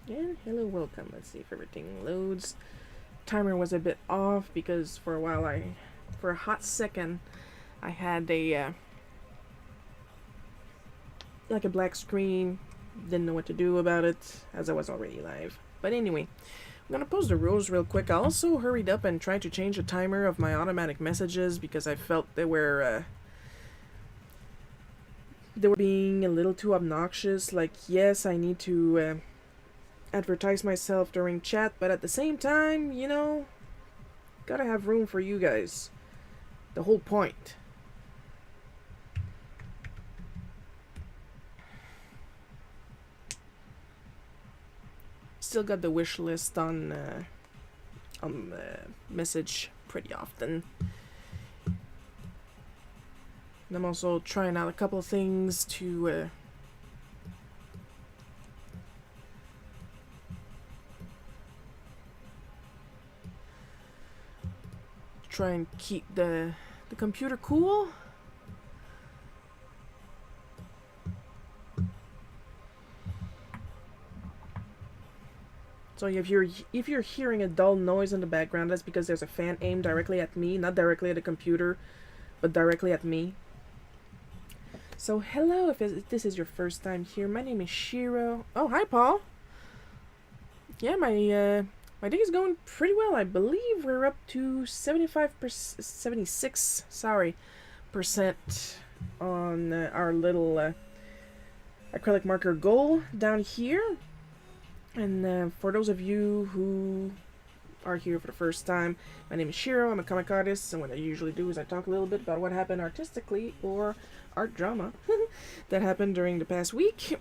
And hello, welcome. Let's see if everything loads. Timer was a bit off because for a while for a hot second, I had like a black screen. Didn't know what to do about it as I was already live. But anyway, I'm gonna post the rules real quick. I also hurried up and tried to change the timer of my automatic messages because I felt they were being a little too obnoxious. Like, yes, I need to advertise myself during chat, but at the same time, gotta have room for you guys. The whole point. Still got the wish list on message pretty often. And I'm also trying out a couple things to try and keep the computer cool. So if you're hearing a dull noise in the background, that's because there's a fan aimed directly at me, not directly at the computer, but directly at me. So hello, if this is your first time here, my name is Shiro. Oh, hi, Paul. Yeah, my day is going pretty well. I believe we're up to 76, percent on our little acrylic marker goal down here. And for those of you who are here for the first time, my name is Shiro. I'm a comic artist, and what I usually do is I talk a little bit about what happened artistically or art drama that happened during the past week.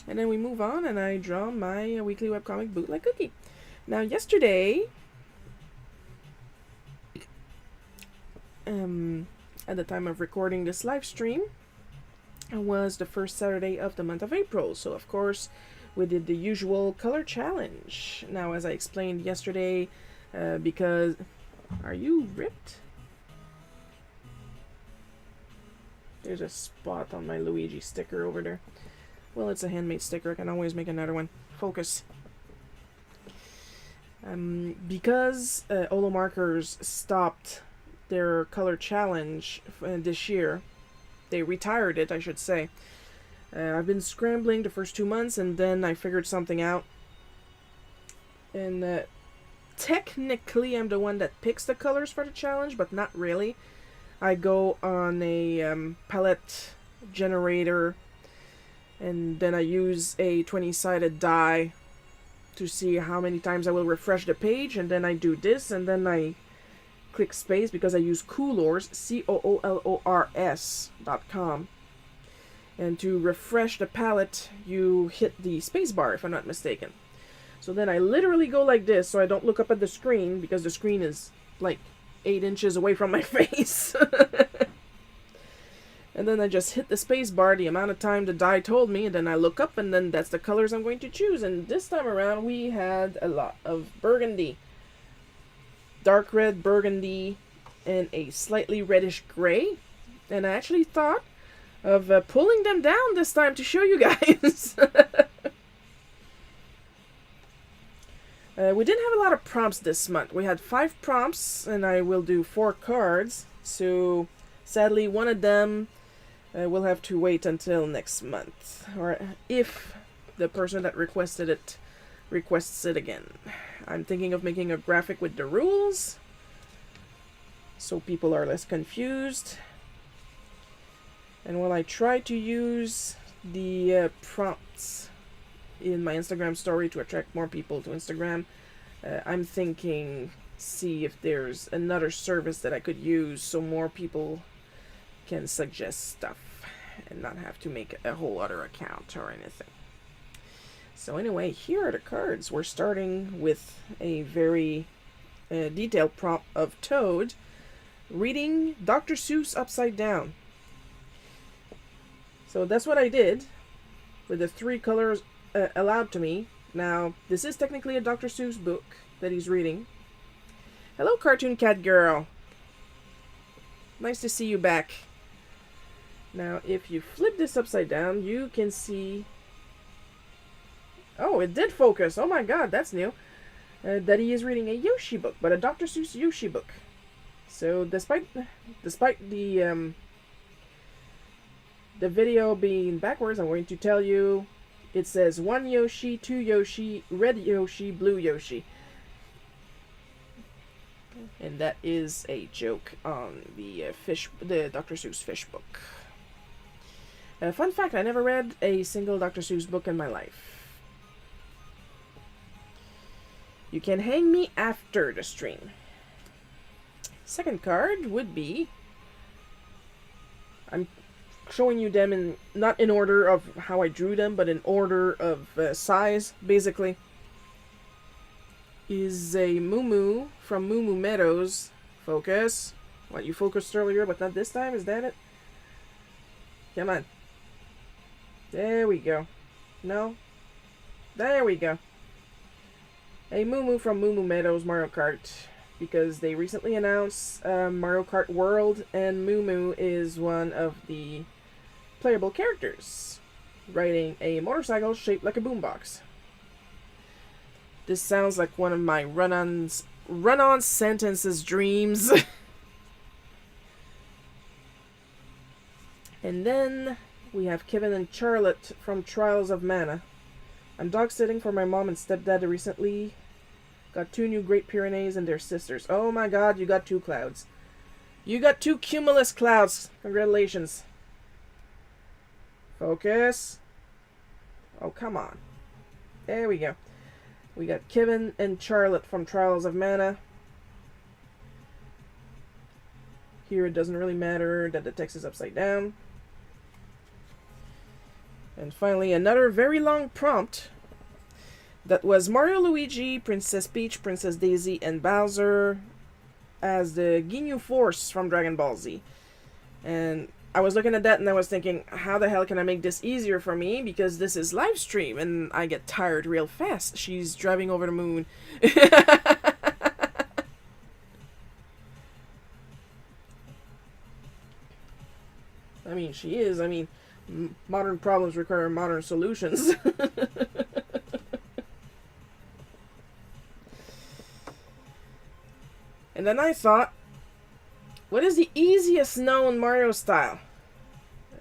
And then we move on, and I draw my weekly webcomic Bootleg cookie. Now, yesterday, at the time of recording this live stream, was the first Saturday of the month of April. So, of course, we did the usual color challenge. Now, as I explained yesterday, because... Are you ripped? There's a spot on my Luigi sticker over there. Well, it's a handmade sticker. I can always make another one. Focus. Because Olo Markers stopped their color challenge this year, they retired it, I should say. I've been scrambling the first 2 months, and then I figured something out. And technically, I'm the one that picks the colors for the challenge, but not really. I go on a palette generator, and then I use a 20-sided die to see how many times I will refresh the page, and then I do this, and then I click space because I use Koolors, COOLORS.com. And to refresh the palette, you hit the space bar, if I'm not mistaken. So then I literally go like this, so I don't look up at the screen, because the screen is like 8 inches away from my face. And then I just hit the space bar the amount of time the die told me, and then I look up, and then that's the colors I'm going to choose. And this time around, we had a lot of burgundy. Dark red, burgundy, and a slightly reddish gray. And I actually thought of pulling them down this time to show you guys. We didn't have a lot of prompts this month. We had 5 prompts, and I will do 4 cards. So, sadly, one of them will have to wait until next month. Or if the person that requested it requests it again. I'm thinking of making a graphic with the rules, so people are less confused. And while I try to use the prompts in my Instagram story to attract more people to Instagram, I'm thinking, see if there's another service that I could use so more people can suggest stuff and not have to make a whole other account or anything. So anyway, here are the cards. We're starting with a very detailed prompt of Toad reading Dr. Seuss upside down. So that's what I did with the 3 colors allowed to me. Now, this is technically a Dr. Seuss book that he's reading. Hello, Cartoon Cat Girl. Nice to see you back. Now, if you flip this upside down, you can see... Oh, it did focus. Oh my god, that's new. That he is reading a Yoshi book, but a Dr. Seuss Yoshi book. So, despite the video being backwards, I'm going to tell you it says 1 Yoshi, 2 Yoshi, red Yoshi, blue Yoshi. And that is a joke on the Dr. Seuss fish book. Fun fact, I never read a single Dr. Seuss book in my life. You can hang me after the stream. Second card would be... I'm showing you them in not in order of how I drew them, but in order of size, basically. Is a Moo Moo from Moo Moo Meadows. Focus. What, you focused earlier, but not this time? Is that it? Come on. There we go. No? There we go. A Moo Moo from Moo Moo Meadows Mario Kart. Because they recently announced Mario Kart World, and Moo Moo is one of the playable characters, riding a motorcycle shaped like a boombox. This sounds like one of my run-on sentences dreams. And then we have Kevin and Charlotte from Trials of Mana. I'm dog sitting for my mom and stepdad recently. Got 2 new Great Pyrenees and their sisters. Oh my god, you got 2 clouds. You got 2 cumulus clouds. Congratulations. Focus. Oh, come on. There we go. We got Kevin and Charlotte from Trials of Mana. Here it doesn't really matter that the text is upside down. And finally, another very long prompt. That was Mario, Luigi, Princess Peach, Princess Daisy, and Bowser as the Ginyu Force from Dragon Ball Z. And I was looking at that and I was thinking, how the hell can I make this easier for me? Because this is live stream and I get tired real fast. She's driving over the moon. I mean, she is. I mean, modern problems require modern solutions. And then I thought, what is the easiest known Mario style?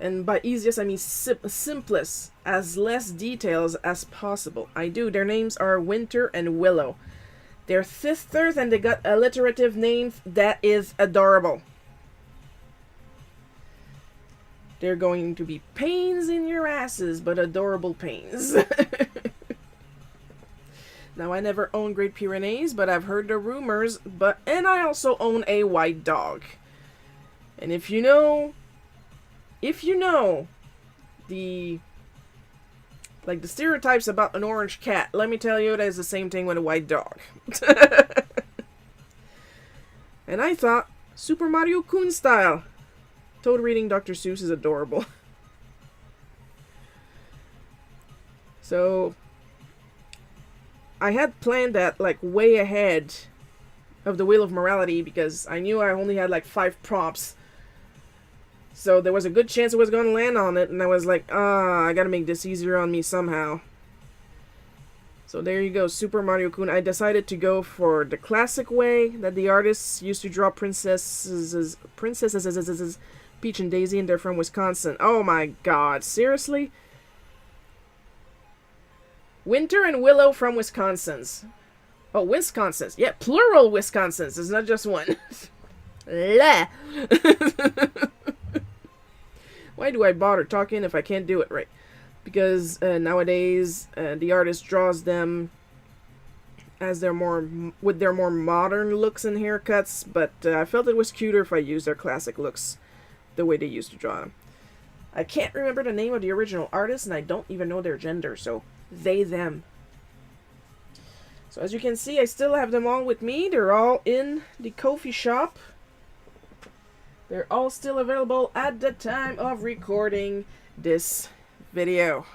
And by easiest, I mean simplest, as less details as possible. I do. Their names are Winter and Willow. They're sisters and they got alliterative names that is adorable. They're going to be pains in your asses, but adorable pains. Now, I never owned Great Pyrenees, but I've heard the rumors, and I also own a white dog. And if you know the stereotypes about an orange cat, let me tell you, that is the same thing with a white dog. And I thought, Super Mario Kun style. Toad reading Dr. Seuss is adorable. So... I had planned that like way ahead of the Wheel of Morality because I knew I only had like 5 prompts. So there was a good chance it was going to land on it, and I was like, I gotta make this easier on me somehow. So there you go, Super Mario Kun. I decided to go for the classic way that the artists used to draw princesses Peach and Daisy, and they're from Wisconsin. Oh my god, seriously? Winter and Willow from Wisconsin's. Oh, Wisconsin's. Yeah, plural Wisconsin's. It's not just one. Why do I bother talking if I can't do it right? Because nowadays the artist draws them as with their more modern looks and haircuts, but I felt it was cuter if I used their classic looks the way they used to draw them. I can't remember the name of the original artist, and I don't even know their gender, so they, them. So as you can see, I still have them all with me. They're all in the Ko-fi shop. They're all still available at the time of recording this video.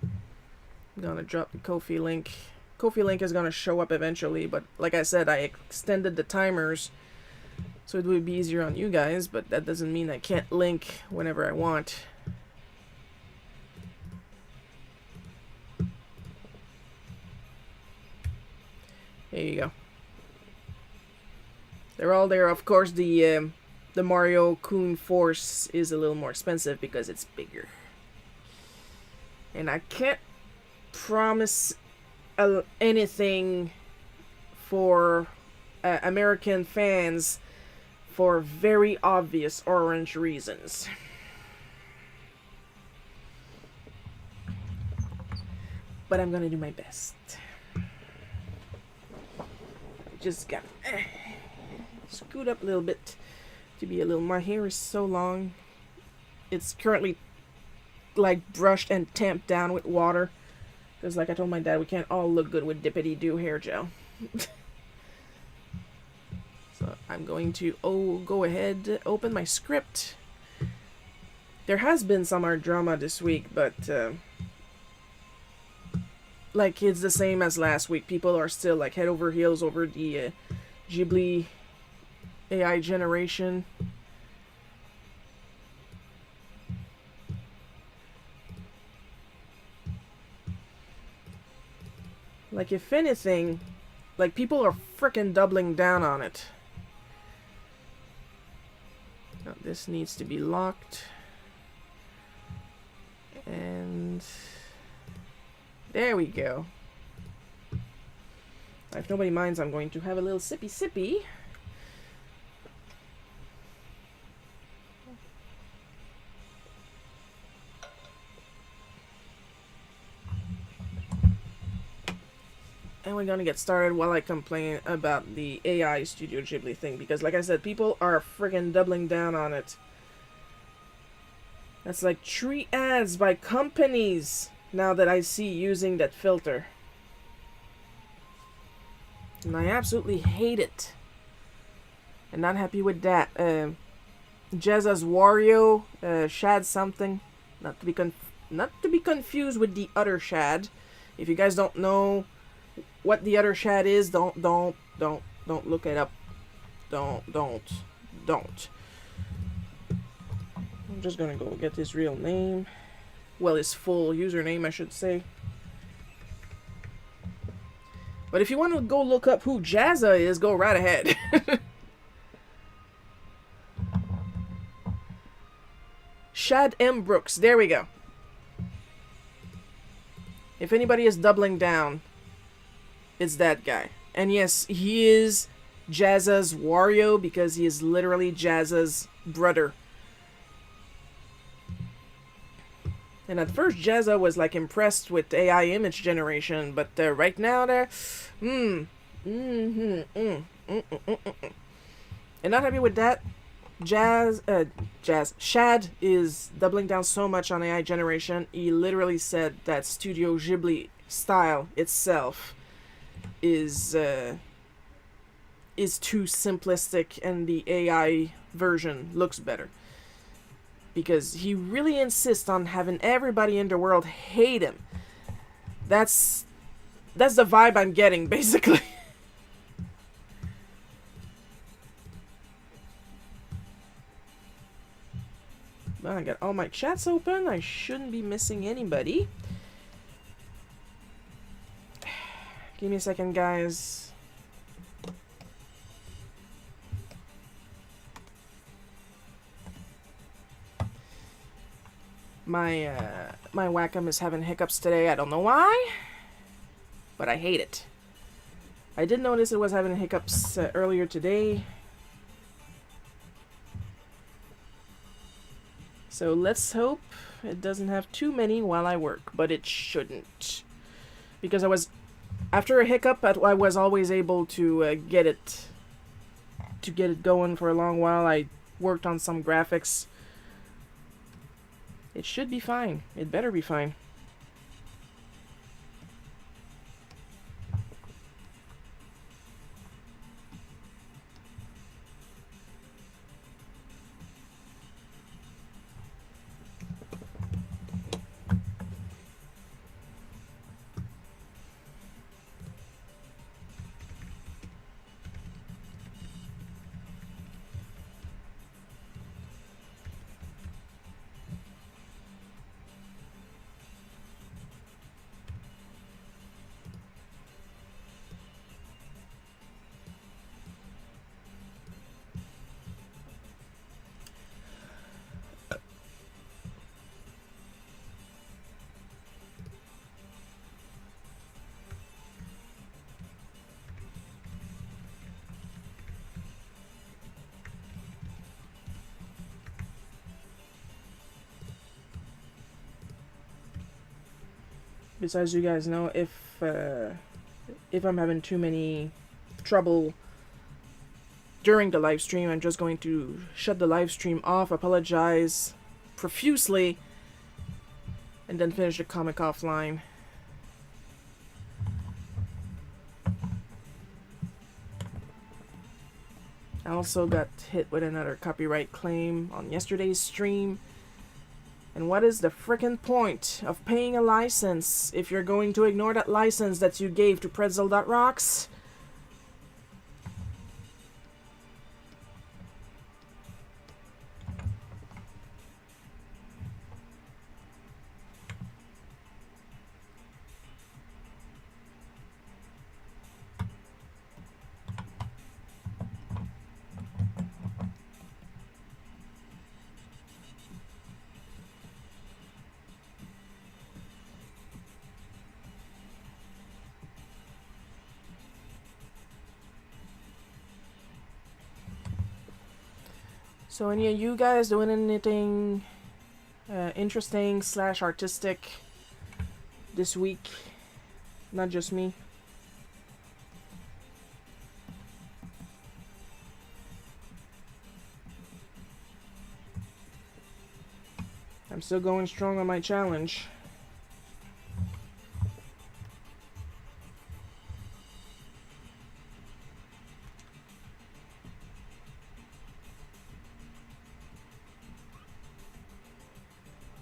I'm gonna drop the Ko-fi link, Ko-fi link is gonna show up eventually, but like I said, I extended the timers so it would be easier on you guys, but that doesn't mean I can't link whenever I want. There you go. They're all there. Of course, the Mario Kun Force is a little more expensive because it's bigger. And I can't promise anything for American fans for very obvious orange reasons. But I'm gonna do my best. Just gotta scoot up a little bit to be a little. My hair is so long. It's currently like brushed and tamped down with water. Because like I told my dad, we can't all look good with dippity-doo hair gel. So I'm going to go ahead, open my script. There has been some art drama this week, but like it's the same as last week. People are still like head over heels over the Ghibli AI generation. Like if anything, like people are frickin' doubling down on it. Now this needs to be locked. And there we go. If nobody minds, I'm going to have a little sippy. And we're gonna get started while I complain about the AI Studio Ghibli thing, because like I said, people are friggin' doubling down on it. That's like 3 ads by companies now that I see using that filter. And I absolutely hate it. And not happy with that. Jezza's Wario, Shad something. Not to be confused with the other Shad. If you guys don't know what the other Shad is, don't look it up. Don't. I'm just gonna go get his real name. Well, his full username, I should say. But if you want to go look up who Jazza is, go right ahead. Shad M. Brooks. There we go. If anybody is doubling down, it's that guy. And yes, he is Jazza's Wario because he is literally Jazza's brother. And at first, Jazza was like impressed with AI image generation, but right now they're, and not happy with that. Shad is doubling down so much on AI generation. He literally said that Studio Ghibli style itself is too simplistic, and the AI version looks better. Because he really insists on having everybody in the world hate him. That's the vibe I'm getting, basically. Well, I got all my chats open. I shouldn't be missing anybody. Give me a second, guys. My Wacom is having hiccups today. I don't know why, but I hate it. I did notice it was having hiccups earlier today. So let's hope it doesn't have too many while I work, but it shouldn't. Because after a hiccup, I was always able to get it going for a long while. I worked on some graphics. It should be fine. It better be fine. besides, you guys know, if I'm having too many trouble during the live stream, I'm just going to shut the live stream off, apologize profusely, and then finish the comic offline. I also got hit with another copyright claim on yesterday's stream. And what is the frickin' point of paying a license if you're going to ignore that license that you gave to Pretzel.rocks? So any of you guys doing anything interesting / artistic this week? Not just me. I'm still going strong on my challenge.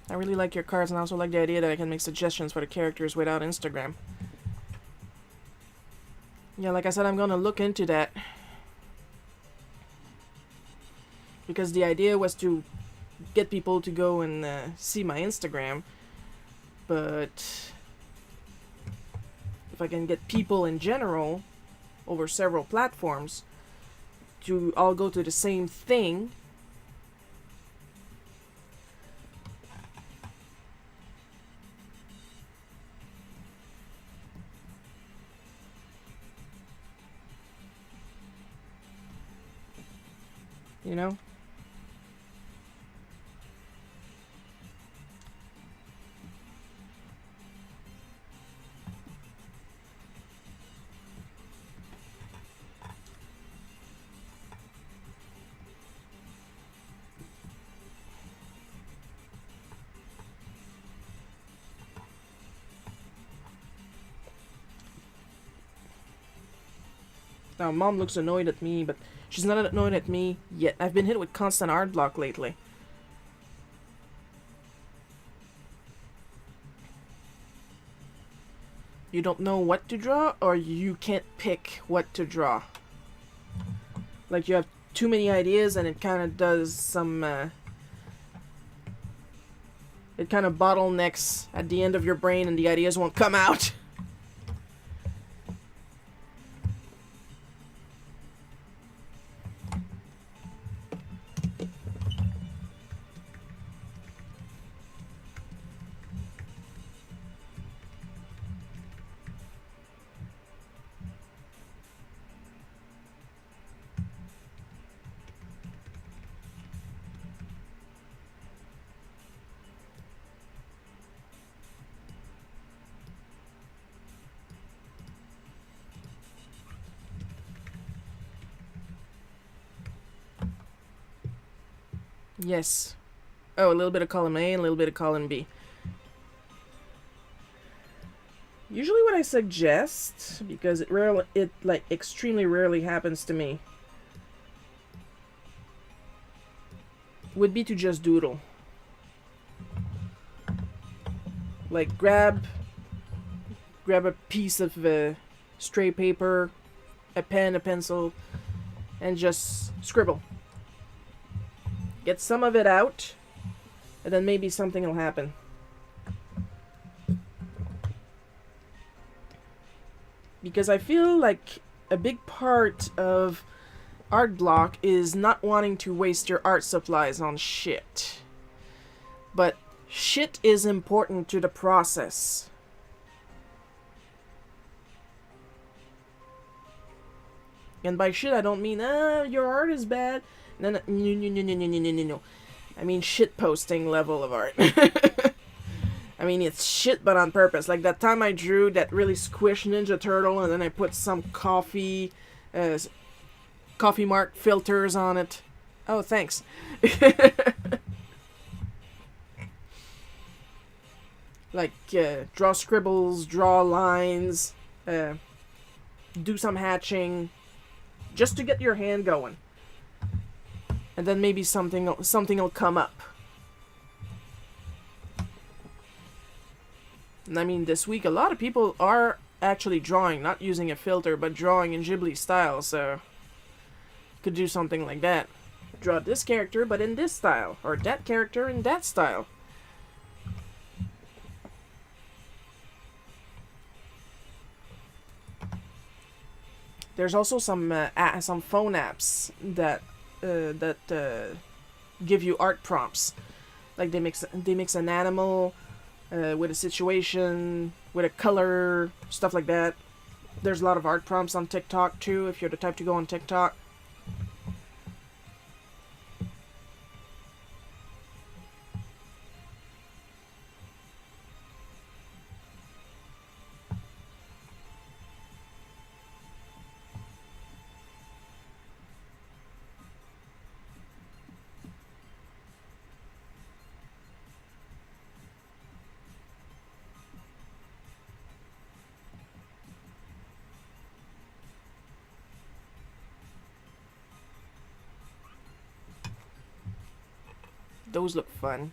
I really like your cards, and I also like the idea that I can make suggestions for the characters without Instagram. Yeah, like I said, I'm gonna look into that. Because the idea was to get people to go and see my Instagram. But if I can get people in general over several platforms to all go to the same thing, you know? Now, Mom looks annoyed at me, but she's not annoyed at me yet. I've been hit with constant art block lately. You don't know what to draw, or you can't pick what to draw? Like you have too many ideas and it kind of does some... it kind of bottlenecks at the end of your brain and the ideas won't come out. Yes. Oh, a little bit of column A and a little bit of column B. Usually what I suggest, because it like extremely rarely happens to me, would be to just doodle. Like grab a piece of stray paper, a pen, a pencil, and just scribble. Get some of it out, and then maybe something will happen. Because I feel like a big part of art block is not wanting to waste your art supplies on shit. But shit is important to the process. And by shit I don't mean, your art is bad. No. I mean shit posting level of art. I mean, it's shit, but on purpose. Like that time I drew that really squished Ninja Turtle, and then I put some coffee mark filters on it. Oh, thanks. Like, draw scribbles, draw lines, do some hatching, just to get your hand going. And then maybe something will come up. And I mean, this week a lot of people are actually drawing, not using a filter, but drawing in Ghibli style, so you could do something like that. Draw this character, but in this style, or that character in that style. There's also some phone apps that give you art prompts. Like they mix an animal with a situation, with a color, stuff like that. There's a lot of art prompts on TikTok too, if you're the type to go on TikTok. Those look fun.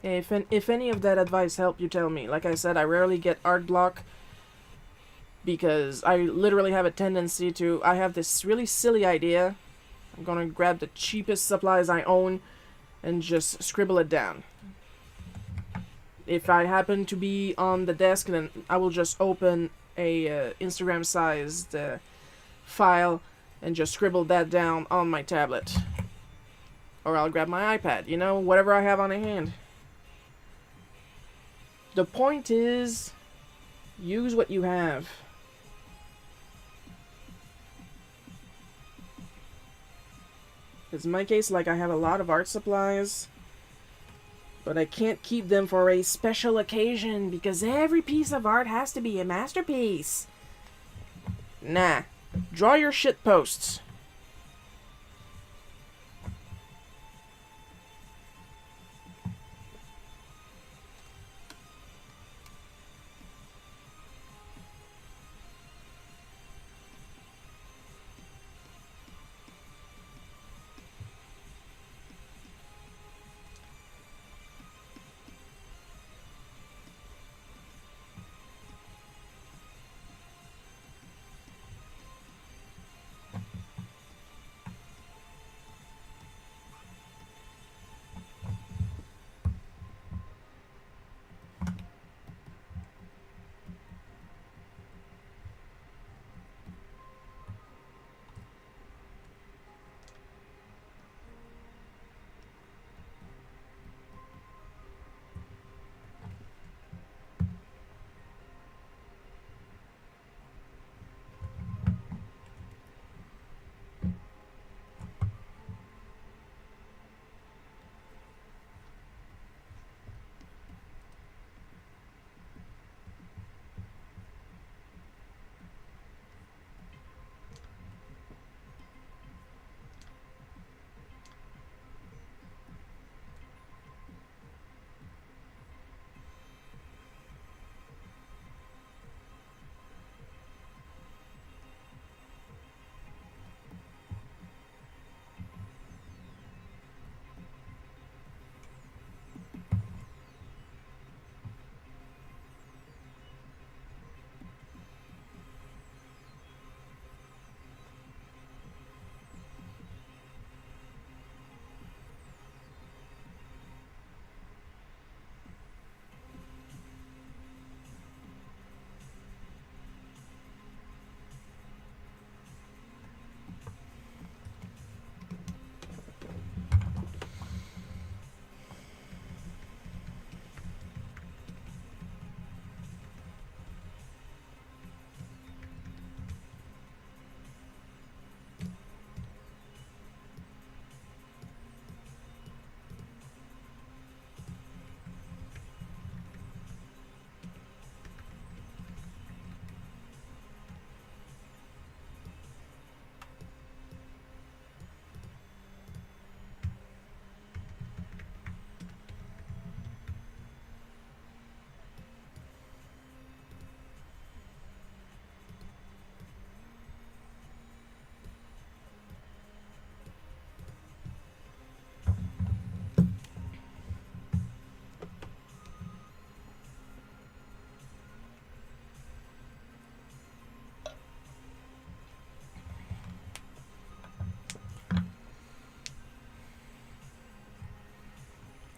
If any of that advice helped, you tell me. Like I said, I rarely get art block because I literally have a tendency to... I have this really silly idea. I'm gonna grab the cheapest supplies I own and just scribble it down. If I happen to be on the desk, then I will just open a Instagram-sized file and just scribble that down on my tablet. Or I'll grab my iPad, you know, whatever I have on hand. The point is, use what you have. Because in my case, like, I have a lot of art supplies, but I can't keep them for a special occasion because every piece of art has to be a masterpiece. Nah. Draw your shit posts.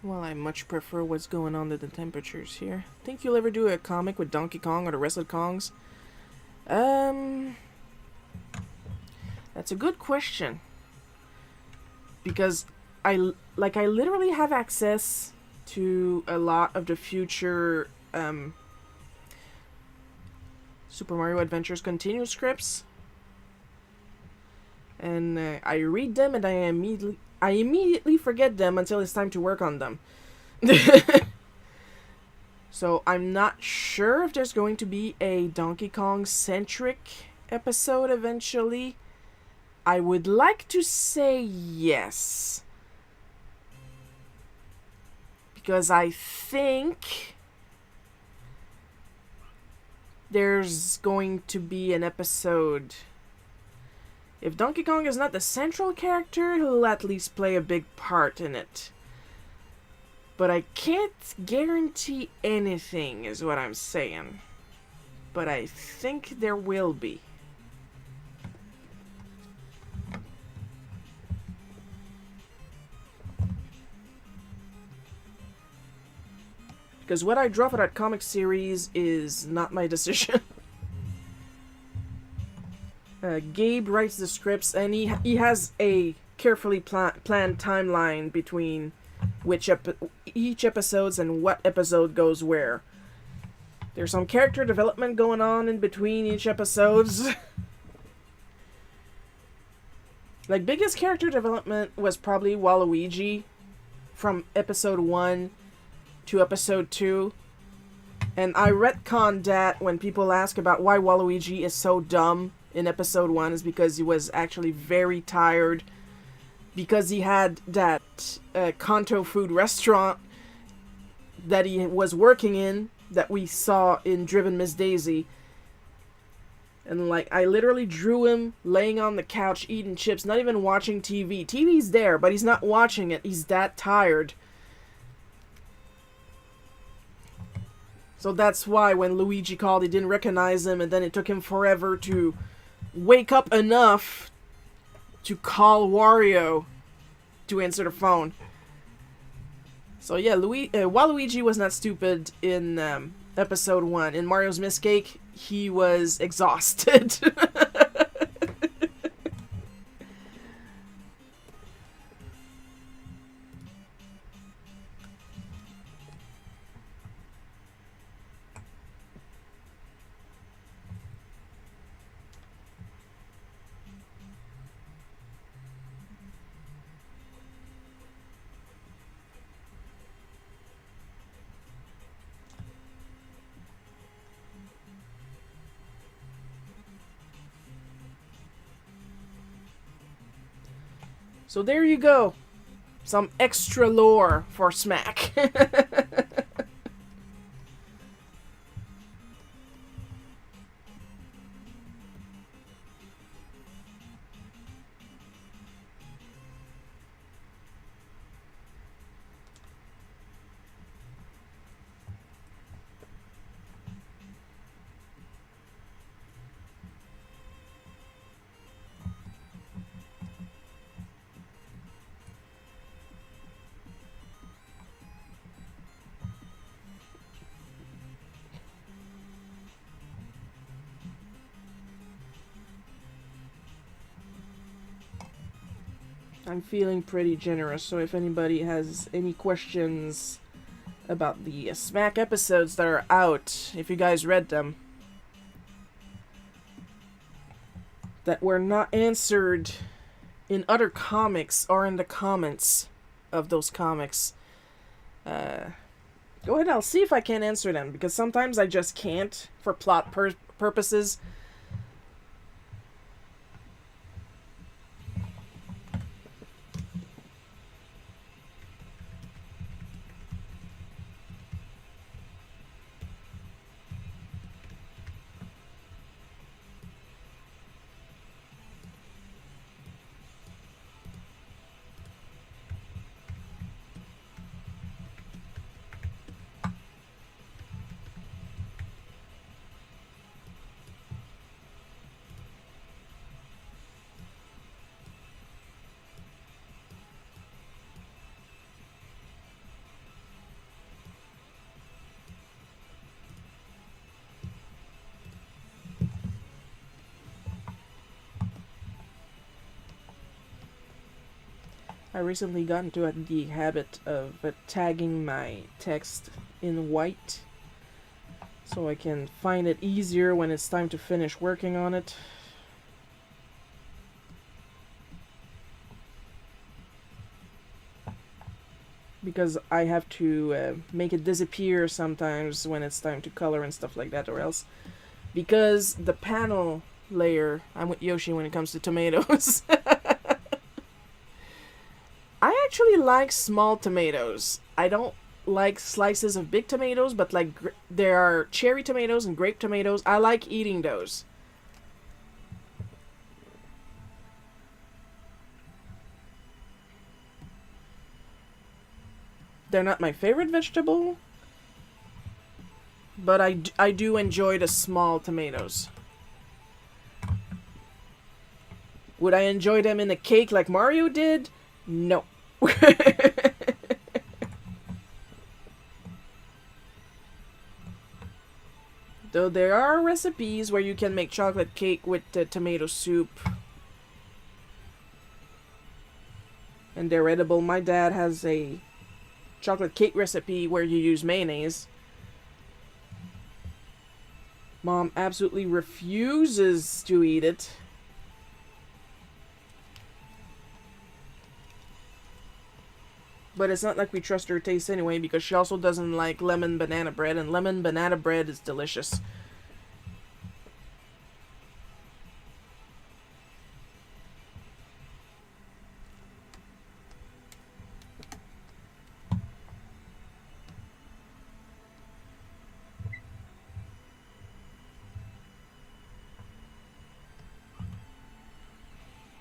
Well, I much prefer what's going on to the temperatures here. Think you'll ever do a comic with Donkey Kong or the rest of the Kongs? That's a good question. Because I literally have access to a lot of the future Super Mario Adventures Continue scripts. And I read them and I immediately forget them until it's time to work on them. So I'm not sure if there's going to be a Donkey Kong centric episode eventually. I would like to say yes. Because I think there's going to be an episode. If Donkey Kong is not the central character, he'll at least play a big part in it. But I can't guarantee anything, is what I'm saying. But I think there will be. Because what I draw for that comic series is not my decision. Gabe writes the scripts, and he has a carefully planned timeline between each episodes and what episode goes where. There's some character development going on in between each episodes. Like, biggest character development was probably Waluigi from episode 1 to episode 2. And I retconned that when people ask about why Waluigi is so dumb in episode 1 is because he was actually very tired because he had that Kanto food restaurant that he was working in that we saw in Driven Miss Daisy. And like, I literally drew him laying on the couch eating chips, not even watching TV. TV's there, but he's not watching it. He's that tired. So that's why when Luigi called, he didn't recognize him, and then it took him forever to wake up enough to call Wario to answer the phone. So yeah, Waluigi was not stupid in episode 1. In Mario's Mistcake, he was exhausted. So there you go. Some extra lore for Smack. I'm feeling pretty generous, so if anybody has any questions about the Smack episodes that are out, if you guys read them, that were not answered in other comics or in the comments of those comics, go ahead, I'll see if I can answer them, because sometimes I just can't for plot purposes. I recently got into the habit of tagging my text in white so I can find it easier when it's time to finish working on it. Because I have to make it disappear sometimes when it's time to color and stuff like that, or else. Because the panel layer, I'm with Yoshi when it comes to tomatoes. I actually like small tomatoes. I don't like slices of big tomatoes, but like there are cherry tomatoes and grape tomatoes. I like eating those. They're not my favorite vegetable, but I do enjoy the small tomatoes. Would I enjoy them in a cake like Mario did? No. Though there are recipes where you can make chocolate cake with the tomato soup. And they're edible. My dad has a chocolate cake recipe where you use mayonnaise. Mom absolutely refuses to eat it. But it's not like we trust her taste anyway, because she also doesn't like lemon banana bread, and lemon banana bread is delicious.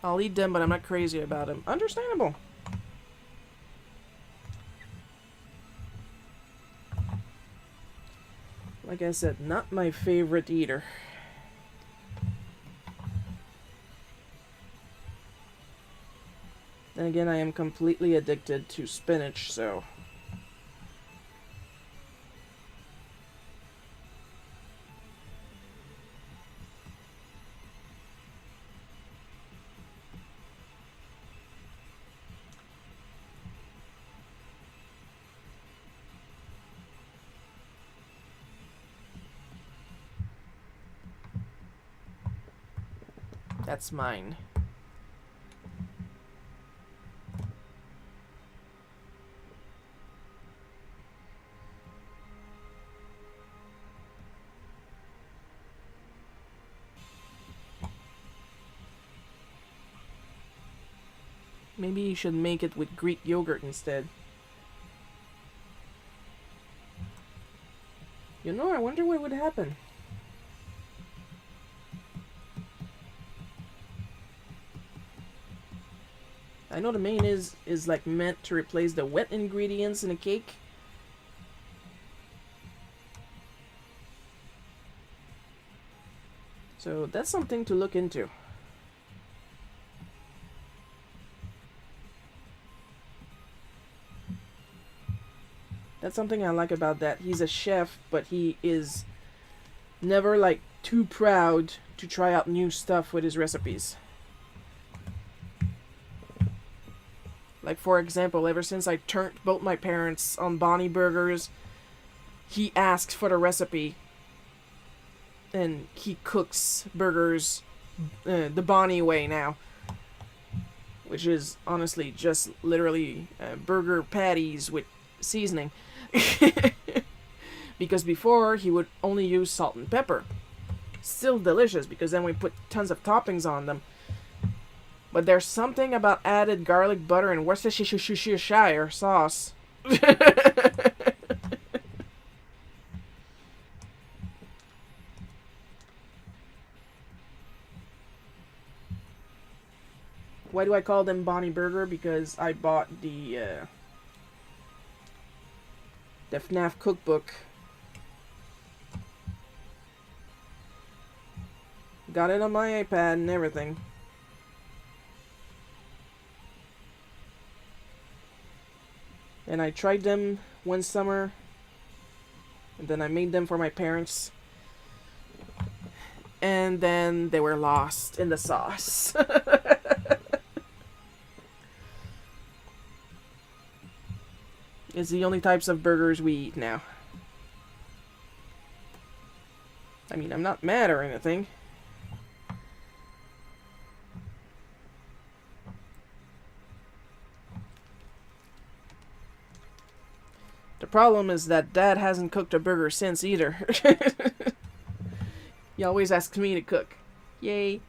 I'll eat them, but I'm not crazy about them. Understandable. Like I said, not my favorite eater. Then again, I am completely addicted to spinach, so... That's mine. Maybe you should make it with Greek yogurt instead. You know, I wonder what would happen. I know the main is like meant to replace the wet ingredients in a cake. So that's something to look into. That's something I like about that. He's a chef, but he is never like too proud to try out new stuff with his recipes. Like, for example, ever since I turned both my parents on Bonnie burgers, he asks for the recipe. And he cooks burgers the Bonnie way now. Which is, honestly, just literally burger patties with seasoning. Because before, he would only use salt and pepper. Still delicious, because then we put tons of toppings on them. But there's something about added garlic butter and Worcestershire sauce. Why do I call them Bonnie Burger? Because I bought the FNAF cookbook. Got it on my iPad and everything. And I tried them one summer, and then I made them for my parents, and then they were lost in the sauce. It's the only types of burgers we eat now. I mean, I'm not mad or anything. The problem is that Dad hasn't cooked a burger since either. He always asks me to cook. Yay.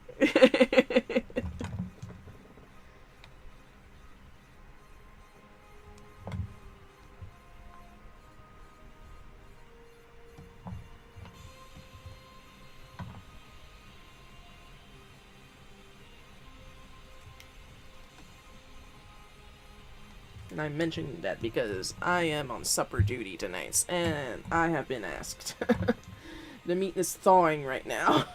And I'm mentioning that because I am on supper duty tonight, and I have been asked. The meat is thawing right now.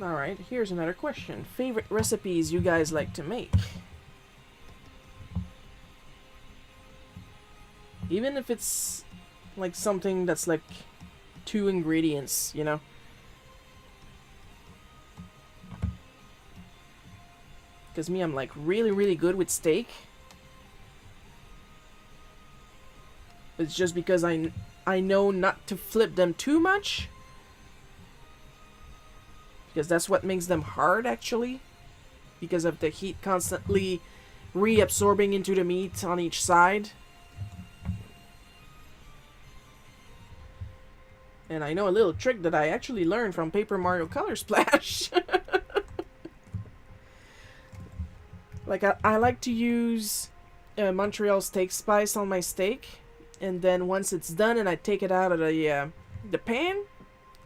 Alright, here's another question. Favorite recipes you guys like to make? Even if it's like something that's like 2 ingredients, you know? Because me, I'm like really good with steak. It's just because I know not to flip them too much. Because that's what makes them hard, actually. Because of the heat constantly reabsorbing into the meat on each side. And I know a little trick that I actually learned from Paper Mario Color Splash. Like, I like to use Montreal steak spice on my steak. And then once it's done and I take it out of the pan,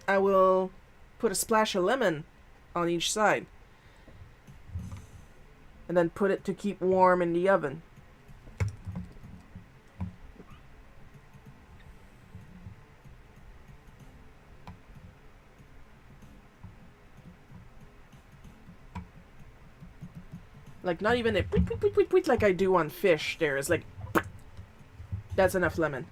I will put a splash of lemon on each side. And then put it to keep warm in the oven. Like, not even a tweet, tweet, tweet, tweet, tweet like I do on fish. There is like, that's enough lemon.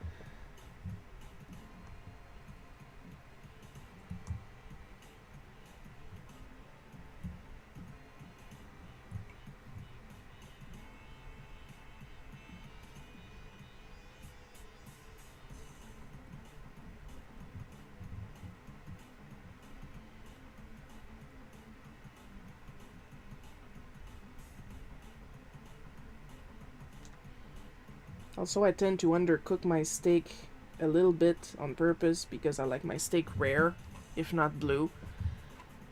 Also, I tend to undercook my steak a little bit on purpose because I like my steak rare, if not blue.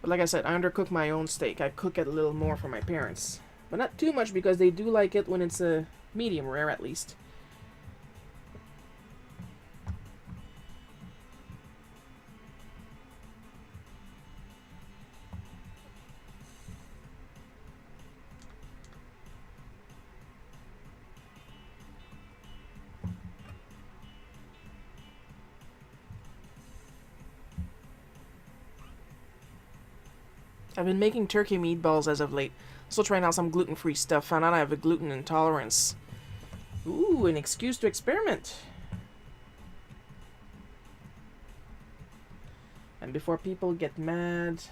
But like I said, I undercook my own steak. I cook it a little more for my parents. But not too much because they do like it when it's a medium rare at least. I've been making turkey meatballs as of late. Still trying out some gluten-free stuff. Found out I have a gluten intolerance. Ooh, an excuse to experiment. And before people get mad,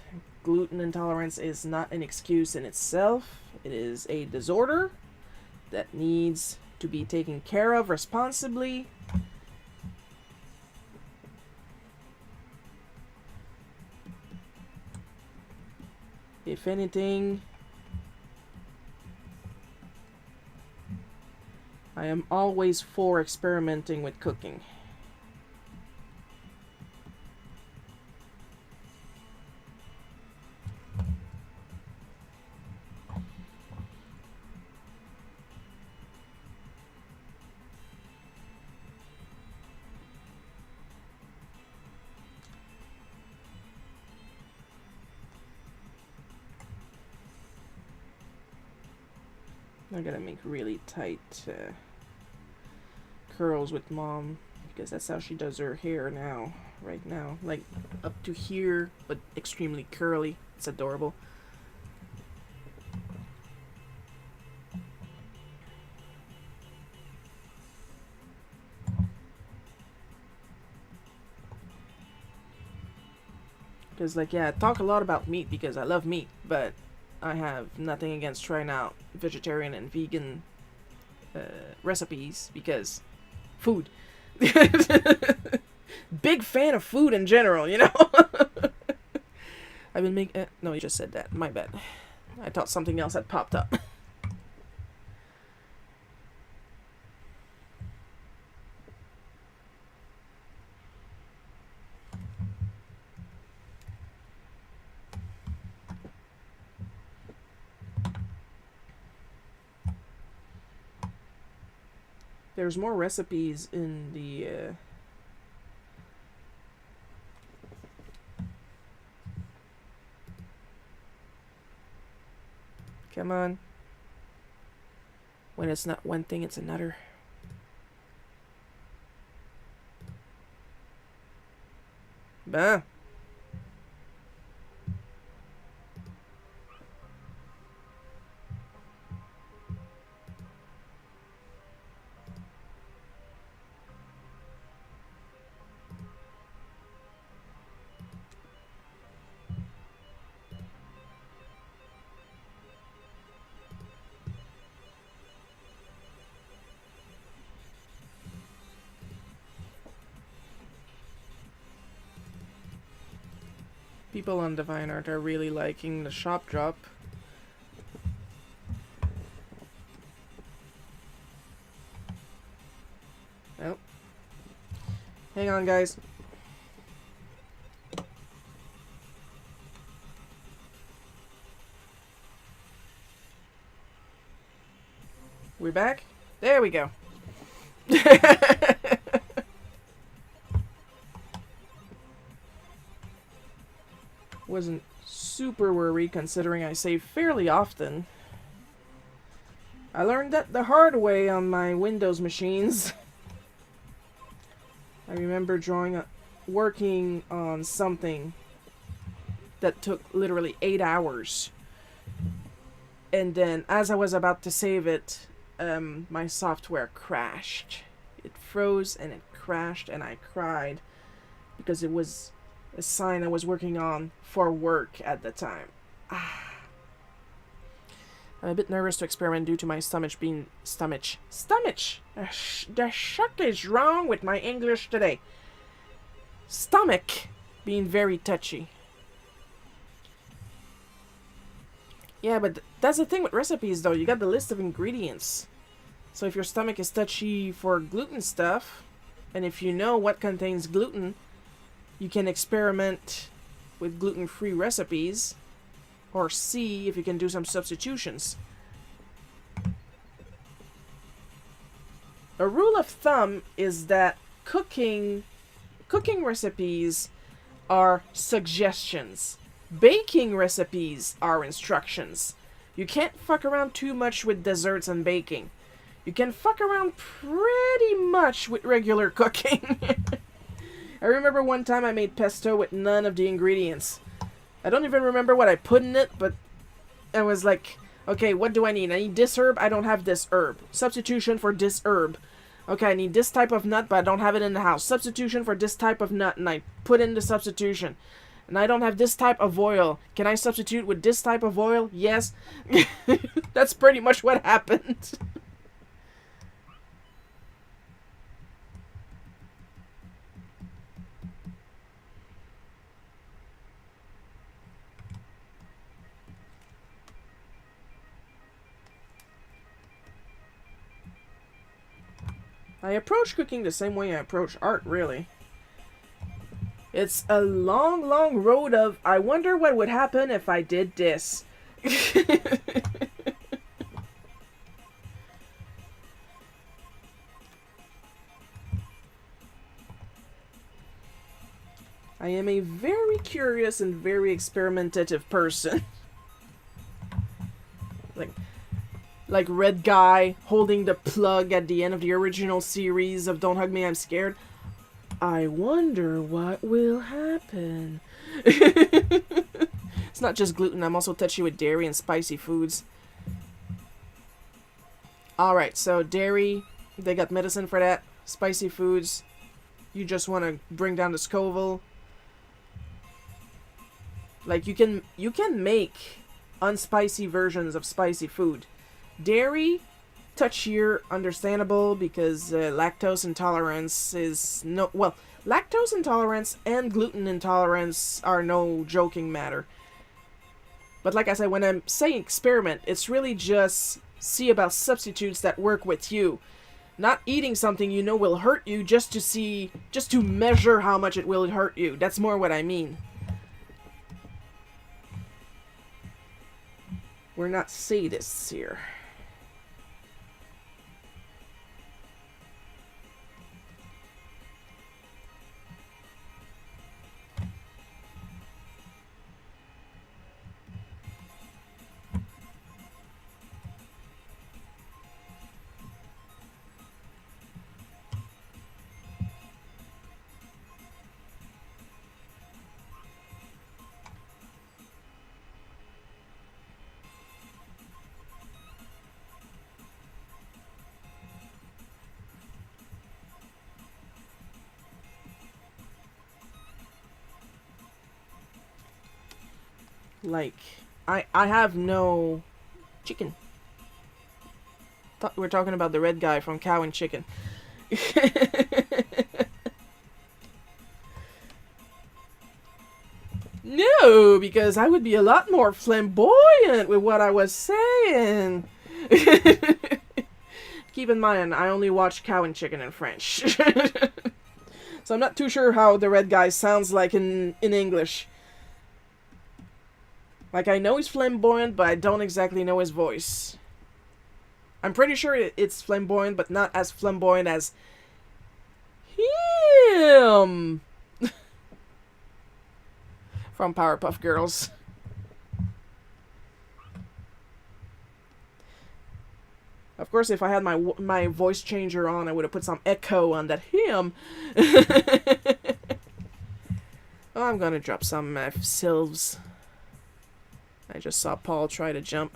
gluten intolerance is not an excuse in itself. It is a disorder that needs to be taken care of responsibly. If anything, I am always for experimenting with cooking. I gotta make really tight curls with Mom, because that's how she does her hair now, right now. Like, up to here, but extremely curly. It's adorable. Because, like, yeah, I talk a lot about meat because I love meat, but I have nothing against trying out vegetarian and vegan recipes because food. Big fan of food in general, you know? I've been making... no, you just said that. My bad. I thought something else had popped up. There's more recipes in the... Come on. When it's not one thing, it's another. Bah. People on Divine Art are really liking the shop drop. Well, hang on, guys. We're back? There we go. Wasn't super worried considering I save fairly often. I learned that the hard way on my Windows machines. I remember working on something that took literally 8 hours. And then as I was about to save it, my software crashed. It froze and it crashed and I cried because it was a sign I was working on for work at the time. I'm a bit nervous to experiment due to my stomach being... Stomach. The shuck is wrong with my English today. Stomach being very touchy. Yeah, but that's the thing with recipes, though. You got the list of ingredients. So if your stomach is touchy for gluten stuff, and if you know what contains gluten, you can experiment with gluten-free recipes, or see if you can do some substitutions. A rule of thumb is that cooking recipes are suggestions. Baking recipes are instructions. You can't fuck around too much with desserts and baking. You can fuck around pretty much with regular cooking. I remember one time I made pesto with none of the ingredients. I don't even remember what I put in it, but I was like, okay, what do I need? I need this herb, I don't have this herb. Substitution for this herb. Okay, I need this type of nut, but I don't have it in the house. Substitution for this type of nut, and I put in the substitution. And I don't have this type of oil. Can I substitute with this type of oil? Yes. That's pretty much what happened. I approach cooking the same way I approach art, really. It's a long, long road of, I wonder what would happen if I did this. I am a very curious and very experimentative person. Like, like red guy holding the plug at the end of the original series of Don't Hug Me, I'm Scared. I wonder what will happen. It's not just gluten, I'm also touchy with dairy and spicy foods. Alright, so dairy, they got medicine for that. Spicy foods, you just want to bring down the Scoville. Like, you can make unspicy versions of spicy food. Dairy, touchier, understandable, because lactose intolerance is no... Well, lactose intolerance and gluten intolerance are no joking matter. But like I said, when I'm saying experiment, it's really just see about substitutes that work with you. Not eating something you know will hurt you just to measure how much it will hurt you. That's more what I mean. We're not sadists here. Like, I have no chicken. Thought we were talking about the red guy from Cow and Chicken. No, because I would be a lot more flamboyant with what I was saying. Keep in mind, I only watch Cow and Chicken in French. So I'm not too sure how the red guy sounds like in English. Like, I know he's flamboyant, but I don't exactly know his voice. I'm pretty sure it's flamboyant, but not as flamboyant as him from Powerpuff Girls. Of course, if I had my voice changer on, I would have put some echo on that him. Oh, I'm gonna drop some sylphs. I just saw Paul try to jump.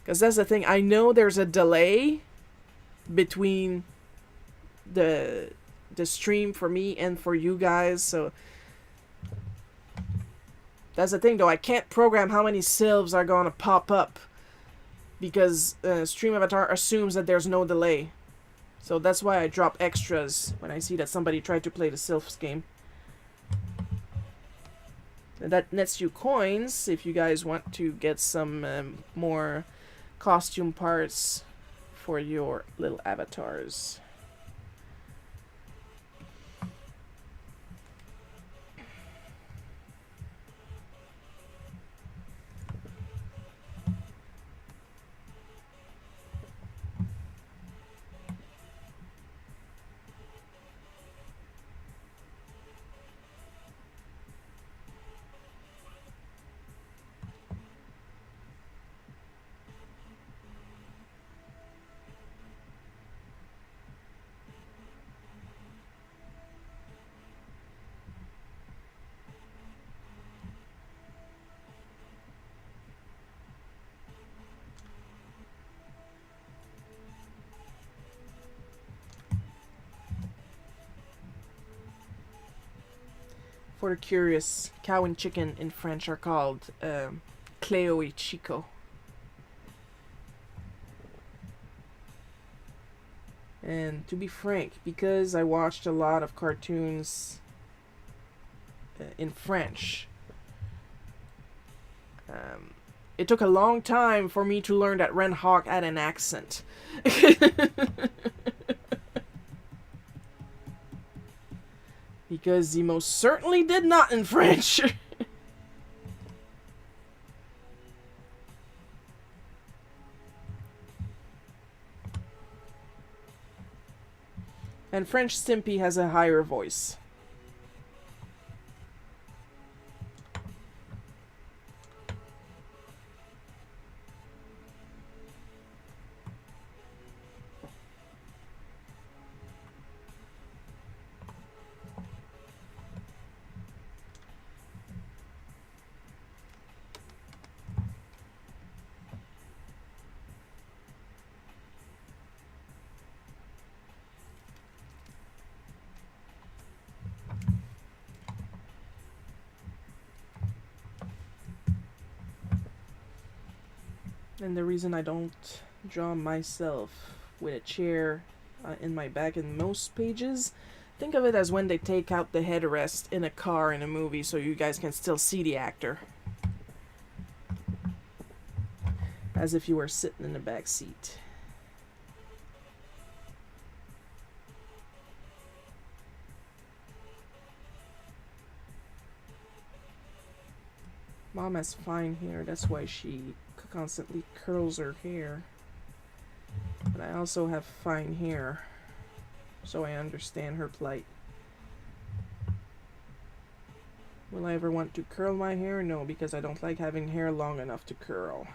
Because that's the thing. I know there's a delay between the stream for me and for you guys. So that's the thing, though. I can't program how many sylphs are going to pop up. Because Stream Avatar assumes that there's no delay. So that's why I drop extras when I see that somebody tried to play the sylphs game. That nets you coins if you guys want to get some more costume parts for your little avatars. For the curious, cow and chicken in French are called Cleo y Chico. And to be frank, because I watched a lot of cartoons in French, it took a long time for me to learn that Ren Hawk had an accent. Because he most certainly did not in French. And French Stimpy has a higher voice. And the reason I don't draw myself with a chair in my back in most pages, think of it as when they take out the headrest in a car in a movie so you guys can still see the actor. As if you were sitting in the back seat. Mom has fine hair, that's why she constantly curls her hair. But I also have fine hair, so I understand her plight. Will I ever want to curl my hair? No, because I don't like having hair long enough to curl.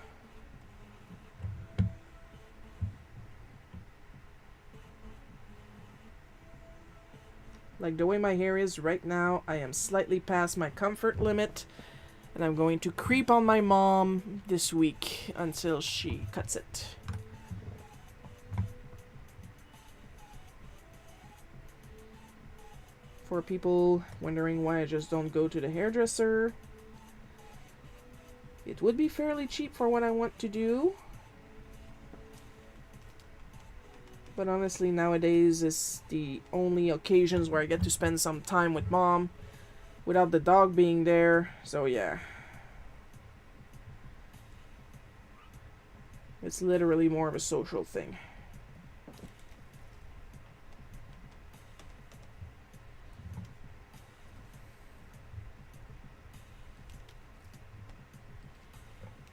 Like the way my hair is right now, I am slightly past my comfort limit. And I'm going to creep on my mom this week until she cuts it. For people wondering why I just don't go to the hairdresser, it would be fairly cheap for what I want to do. But honestly, nowadays is the only occasions where I get to spend some time with mom without the dog being there, so yeah. It's literally more of a social thing.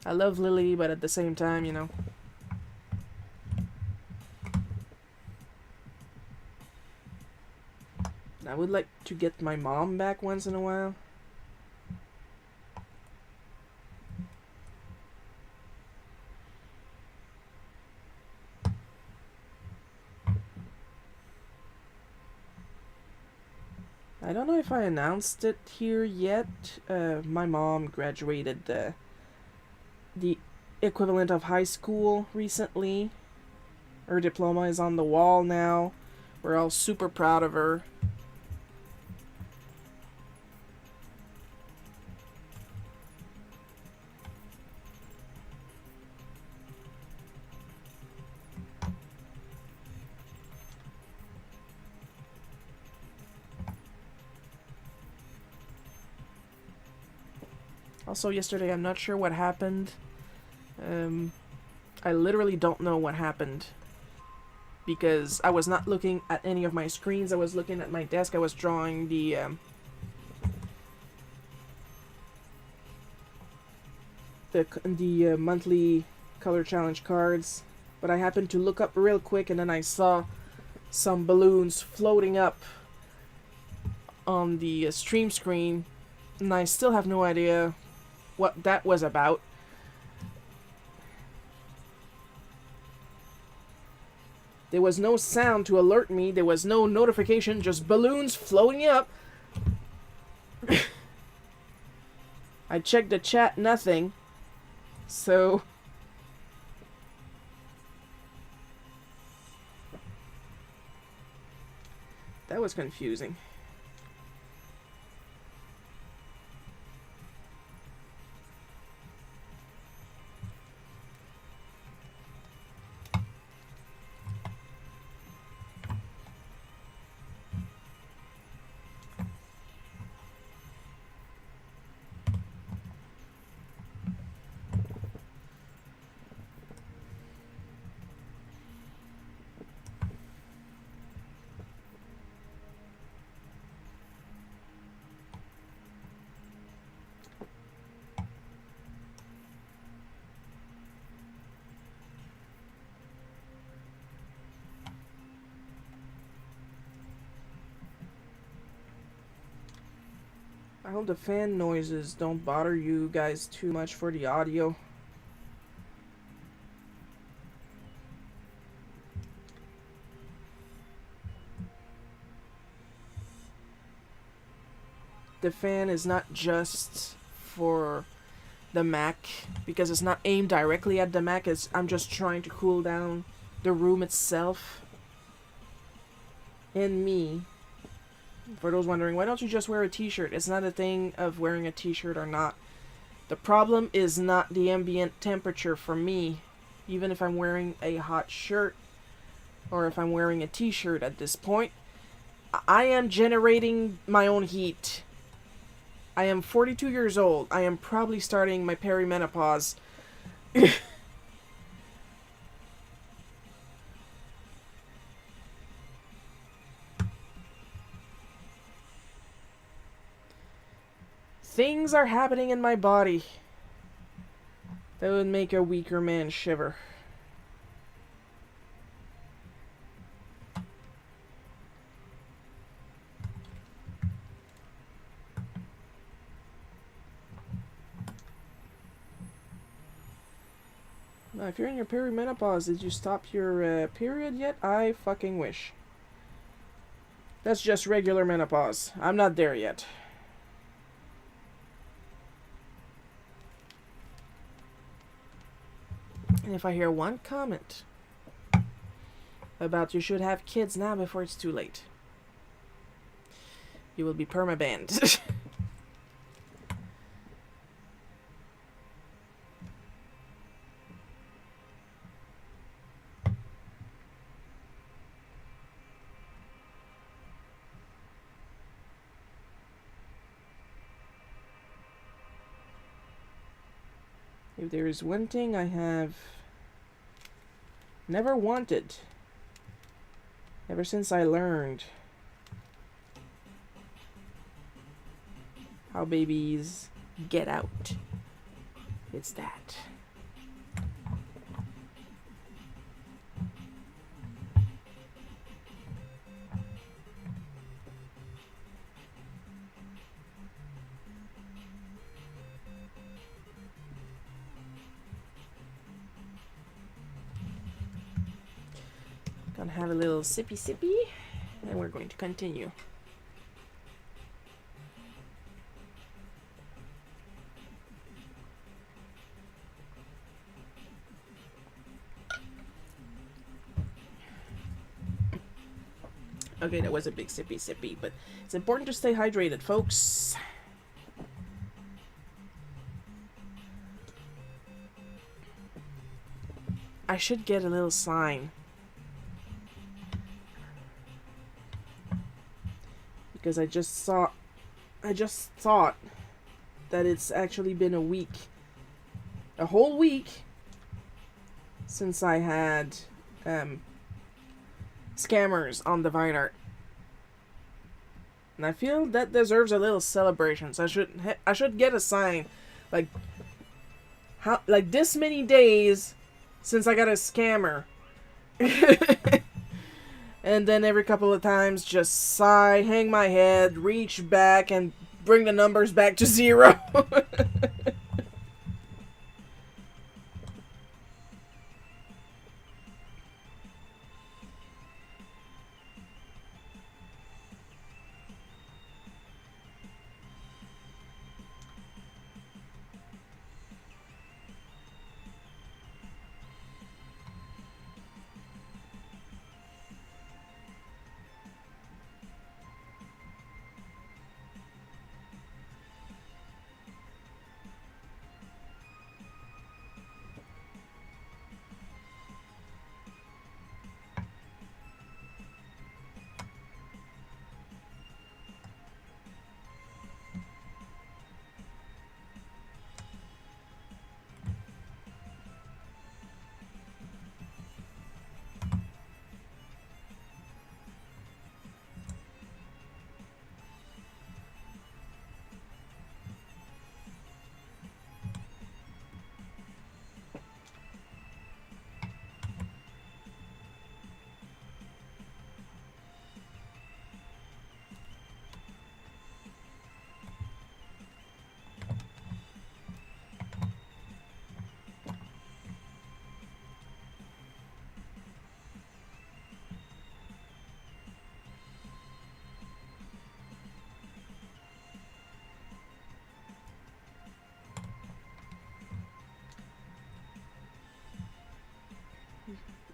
I love Lily, but at the same time, you know. I would like to get my mom back once in a while. I don't know if I announced it here yet. My mom graduated the equivalent of high school recently. Her diploma is on the wall now. We're all super proud of her. Also yesterday, I'm not sure what happened. I literally don't know what happened. Because I was not looking at any of my screens. I was looking at my desk. I was drawing the monthly color challenge cards. But I happened to look up real quick and then I saw some balloons floating up on the stream screen. And I still have no idea what that was about. There was no sound to alert me. There was no notification. Just balloons floating up. I checked the chat. Nothing. So... that was confusing. I hope the fan noises don't bother you guys too much for the audio. The fan is not just for the Mac, because it's not aimed directly at the Mac. I'm just trying to cool down the room itself and me. For those wondering, why don't you just wear a t-shirt? It's not a thing of wearing a t-shirt or not. The problem is not the ambient temperature for me. even if I'm wearing a hot shirt or if I'm wearing a t-shirt at this point. I am generating my own heat. I am 42 years old. I am probably starting my perimenopause. Things are happening in my body that would make a weaker man shiver. Now, if you're in your perimenopause, did you stop your period yet? I fucking wish. That's just regular menopause. I'm not there yet. And if I hear one comment about you should have kids now before it's too late, you will be permabanned. If there is one thing I have never wanted, ever since I learned how babies get out, it's that. Gonna have a little sippy, and we're going to continue. Okay, that was a big sippy, but it's important to stay hydrated, folks. I should get a little sign. Because I just thought that it's actually been a whole week since I had scammers on the Vine Art, and I feel that deserves a little celebration. So I should get a sign, like this many days since I got a scammer. And then every couple of times, just sigh, hang my head, reach back, and bring the numbers back to 0.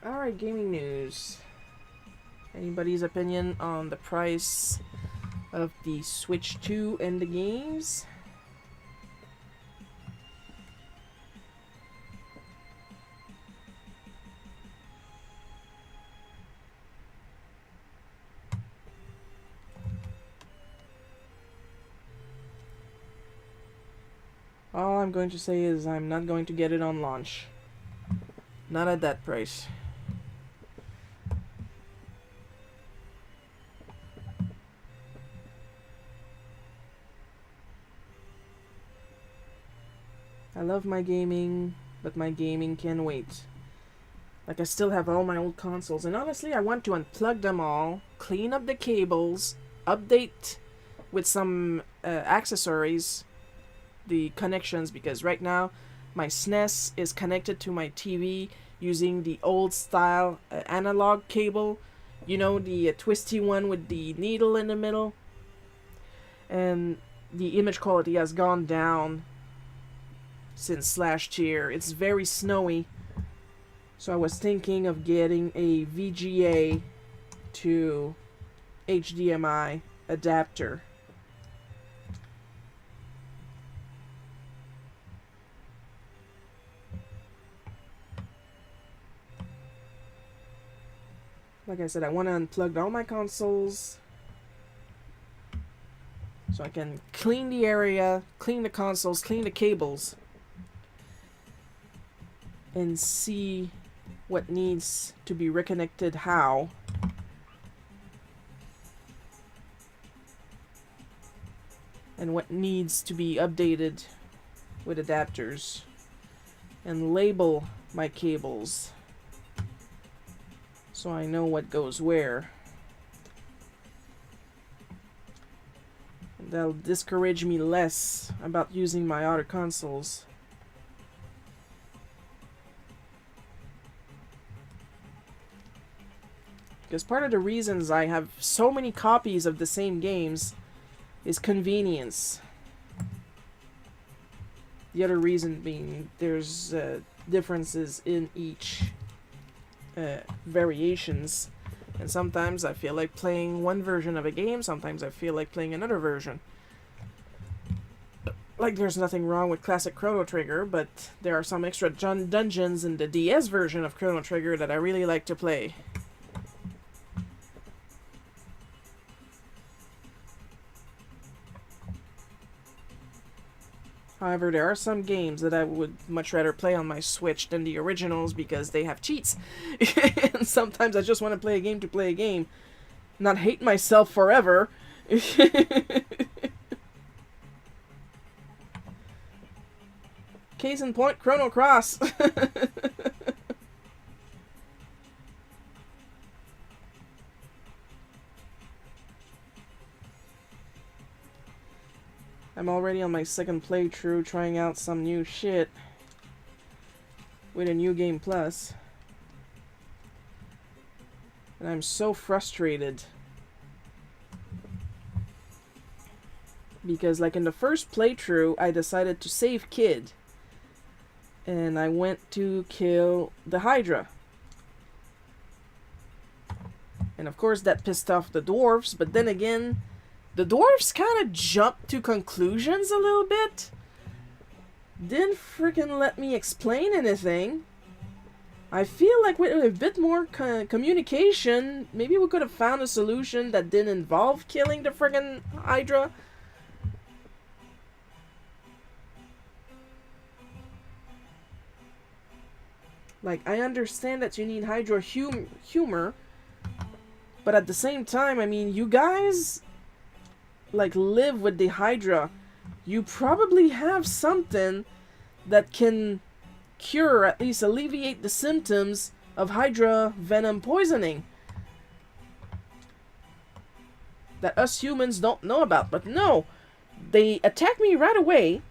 Alright, gaming news. Anybody's opinion on the price of the Switch 2 and the games? All I'm going to say is I'm not going to get it on launch. Not at that price. I love my gaming, but my gaming can wait. Like, I still have all my old consoles, and honestly, I want to unplug them all, clean up the cables, update with some accessories the connections, because right now my SNES is connected to my TV using the old style analog cable, you know, the twisty one with the needle in the middle, and the image quality has gone down since last year. It's very snowy, so I was thinking of getting a VGA to HDMI adapter. Like I said, I want to unplug all my consoles so I can clean the area, clean the consoles, clean the cables, and see what needs to be reconnected how. And what needs to be updated with adapters. And label my cables so I know what goes where. And that'll discourage me less about using my other consoles. Because part of the reasons I have so many copies of the same games is convenience. The other reason being there's differences in each variations, and sometimes I feel like playing one version of a game, sometimes I feel like playing another version. Like, there's nothing wrong with classic Chrono Trigger, but there are some extra dungeons in the DS version of Chrono Trigger that I really like to play. However, there are some games that I would much rather play on my Switch than the originals because they have cheats. And sometimes I just want to play a game to play a game, not hate myself forever. Case in point, Chrono Cross. I'm already on my second playthrough trying out some new shit with a new game plus. And I'm so frustrated. Because like in the first playthrough, I decided to save Kid. And I went to kill the Hydra. And of course that pissed off the dwarves, but then again, the dwarves kind of jumped to conclusions a little bit. Didn't freaking let me explain anything. I feel like with a bit more communication, maybe we could have found a solution that didn't involve killing the friggin' Hydra. Like, I understand that you need Hydra humor, but at the same time, I mean, you guys like live with the Hydra. You probably have something that can cure, at least alleviate the symptoms of Hydra venom poisoning that us humans don't know about. But no, they attack me right away,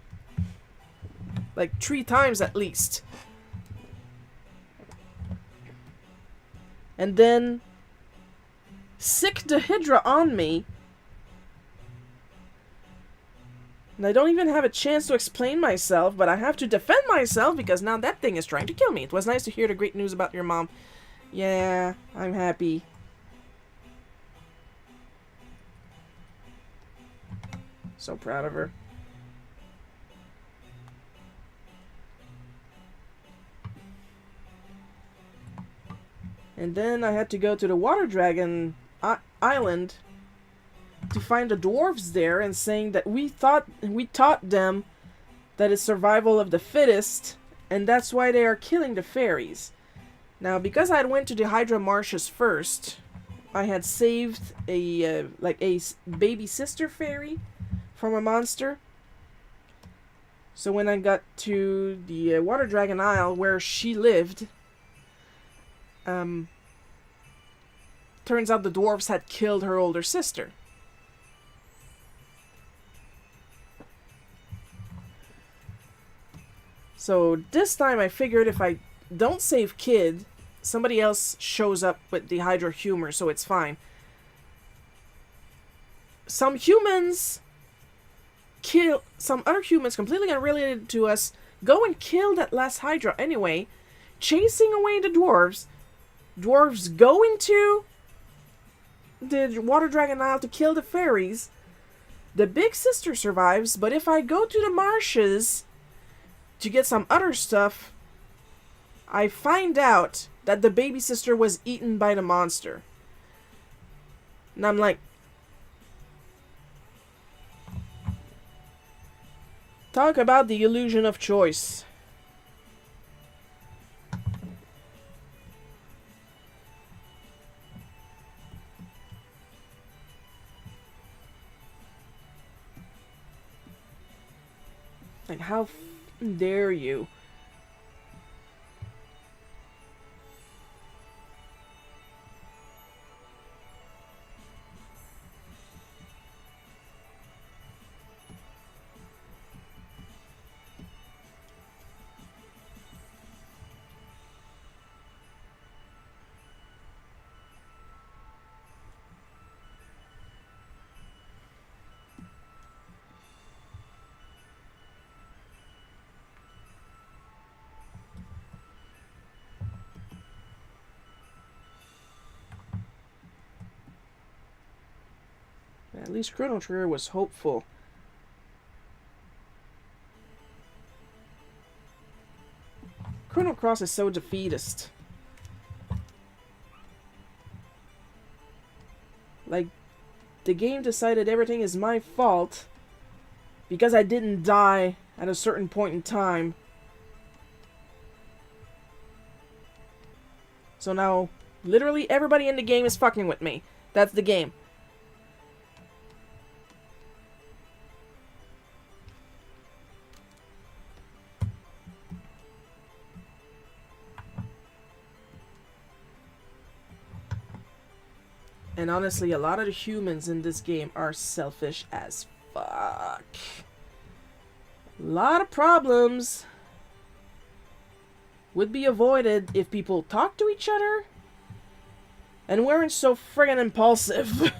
like 3 times at least, and then sick the Hydra on me. And I don't even have a chance to explain myself, but I have to defend myself because now that thing is trying to kill me. It was nice to hear the great news about your mom. Yeah, I'm happy. So proud of her. And then I had to go to the Water Dragon Island to find the dwarves there and saying that we taught them that is survival of the fittest, and that's why they are killing the fairies. Now, because I went to the Hydra marshes first, I had saved a baby sister fairy from a monster. So when I got to the Water Dragon Isle where she lived, turns out the dwarves had killed her older sister. So this time I figured if I don't save Kid, somebody else shows up with the Hydra humor, so it's fine. Some other humans completely unrelated to us go and kill that last Hydra anyway, chasing away the dwarves. Dwarves go into the Water Dragon Isle to kill the fairies. The big sister survives, but if I go to the marshes to get some other stuff, I find out that the baby sister was eaten by the monster. And I'm like, talk about the illusion of choice. Like, how dare you? At least Chrono Trigger was hopeful. Chrono Cross is so defeatist. Like, the game decided everything is my fault because I didn't die at a certain point in time. So now, literally everybody in the game is fucking with me. That's the game. And honestly, a lot of the humans in this game are selfish as fuck. A lot of problems would be avoided if people talked to each other and weren't so friggin' impulsive.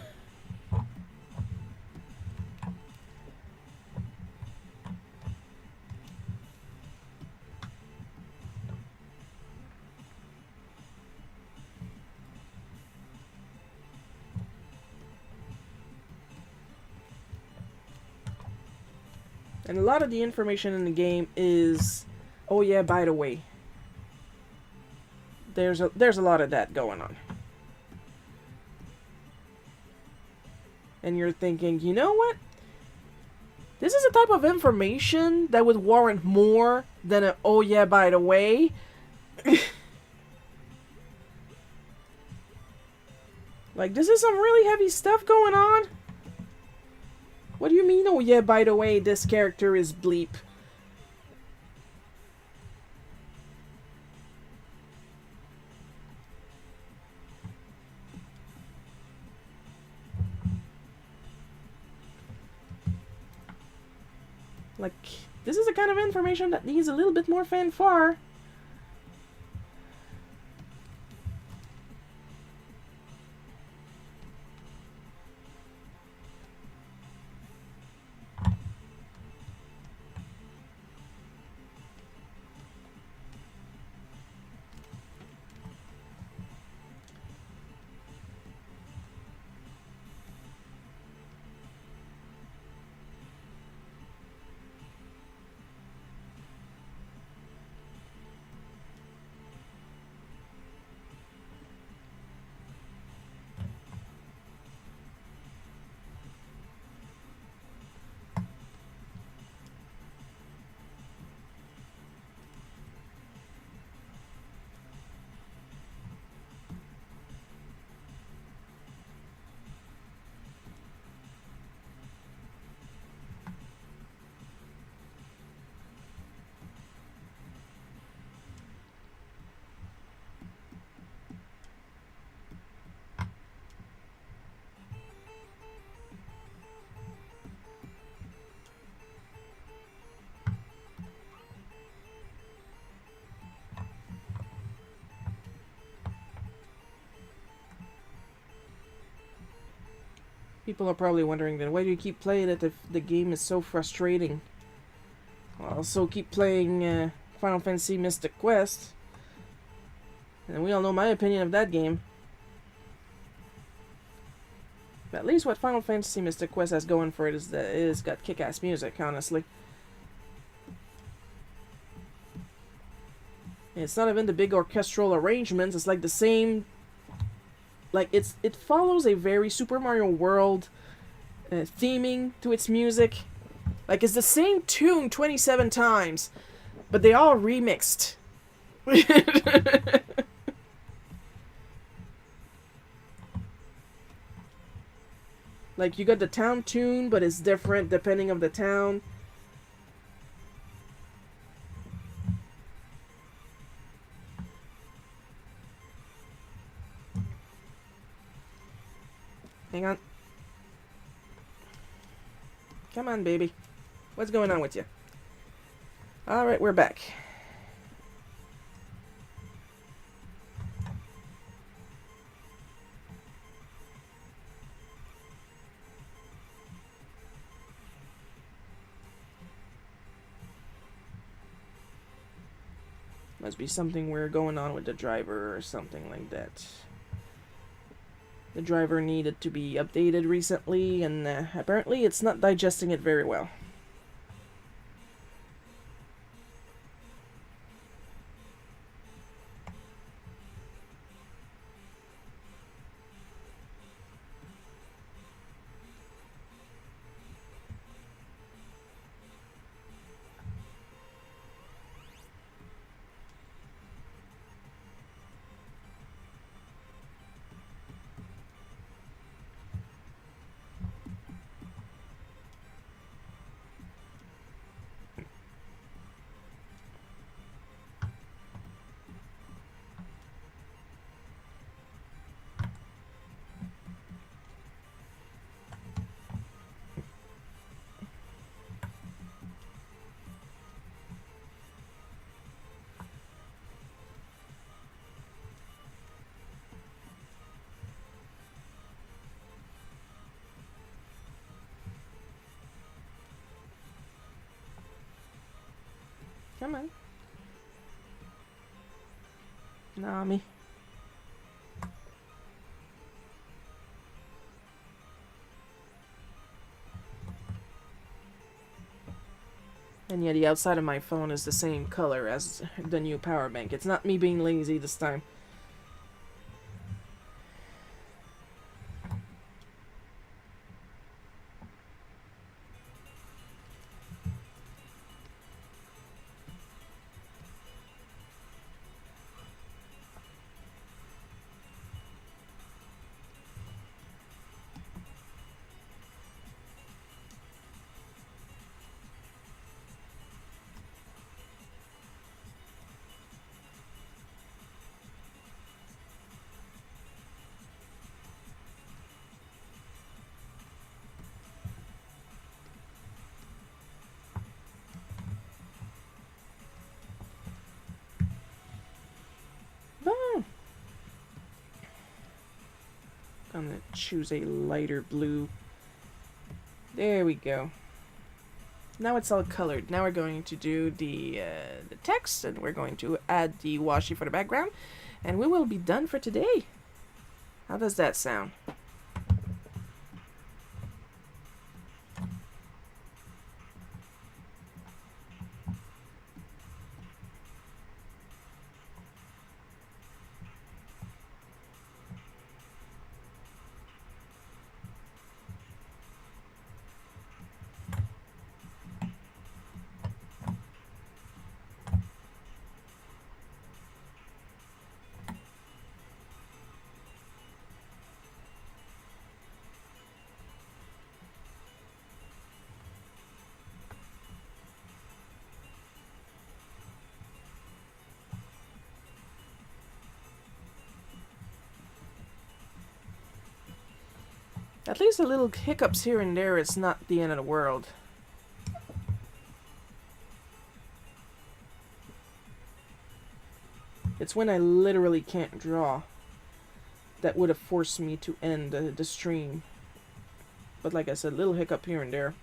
And a lot of the information in the game is, oh yeah, by the way. There's a lot of that going on. And you're thinking, you know what? This is a type of information that would warrant more than a, oh yeah, by the way. Like, this is some really heavy stuff going on. What do you mean, oh yeah, by the way, this character is bleep? Like, this is the kind of information that needs a little bit more fanfare. People are probably wondering then, why do you keep playing it if the game is so frustrating? Well, also keep playing Final Fantasy Mystic Quest. And we all know my opinion of that game. But at least what Final Fantasy Mystic Quest has going for it is that it's got kick-ass music, honestly. And it's not even the big orchestral arrangements, it's like the same... Like, it follows a very Super Mario World theming to its music. Like, it's the same tune 27 times, but they all remixed. Like, you got the town tune, but it's different depending of the town. Hang on. Come on, baby. What's going on with you? Alright, we're back. Must be something weird going on with the driver or something like that. The driver needed to be updated recently, and apparently it's not digesting it very well. Come on. Nami. And yeah, the outside of my phone is the same color as the new power bank. It's not me being lazy this time. I'm gonna choose a lighter blue. There we go. Now it's all colored. Now we're going to do the text, and we're going to add the washi for the background, and we will be done for today. How does that sound? At least the little hiccups here and there is not the end of the world. It's when I literally can't draw that would have forced me to end the stream. But like I said, little hiccup here and there.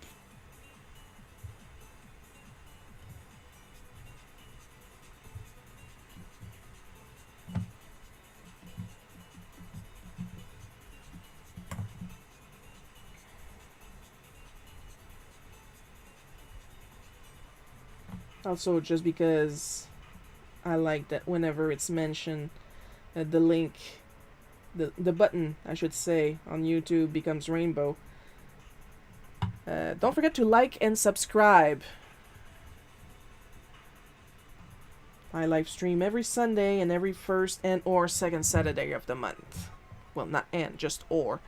Also, just because I like that whenever it's mentioned, the link, the button, I should say, on YouTube becomes rainbow. Don't forget to like and subscribe. I live stream every Sunday and every first and or second Saturday of the month. Well, not and, just or.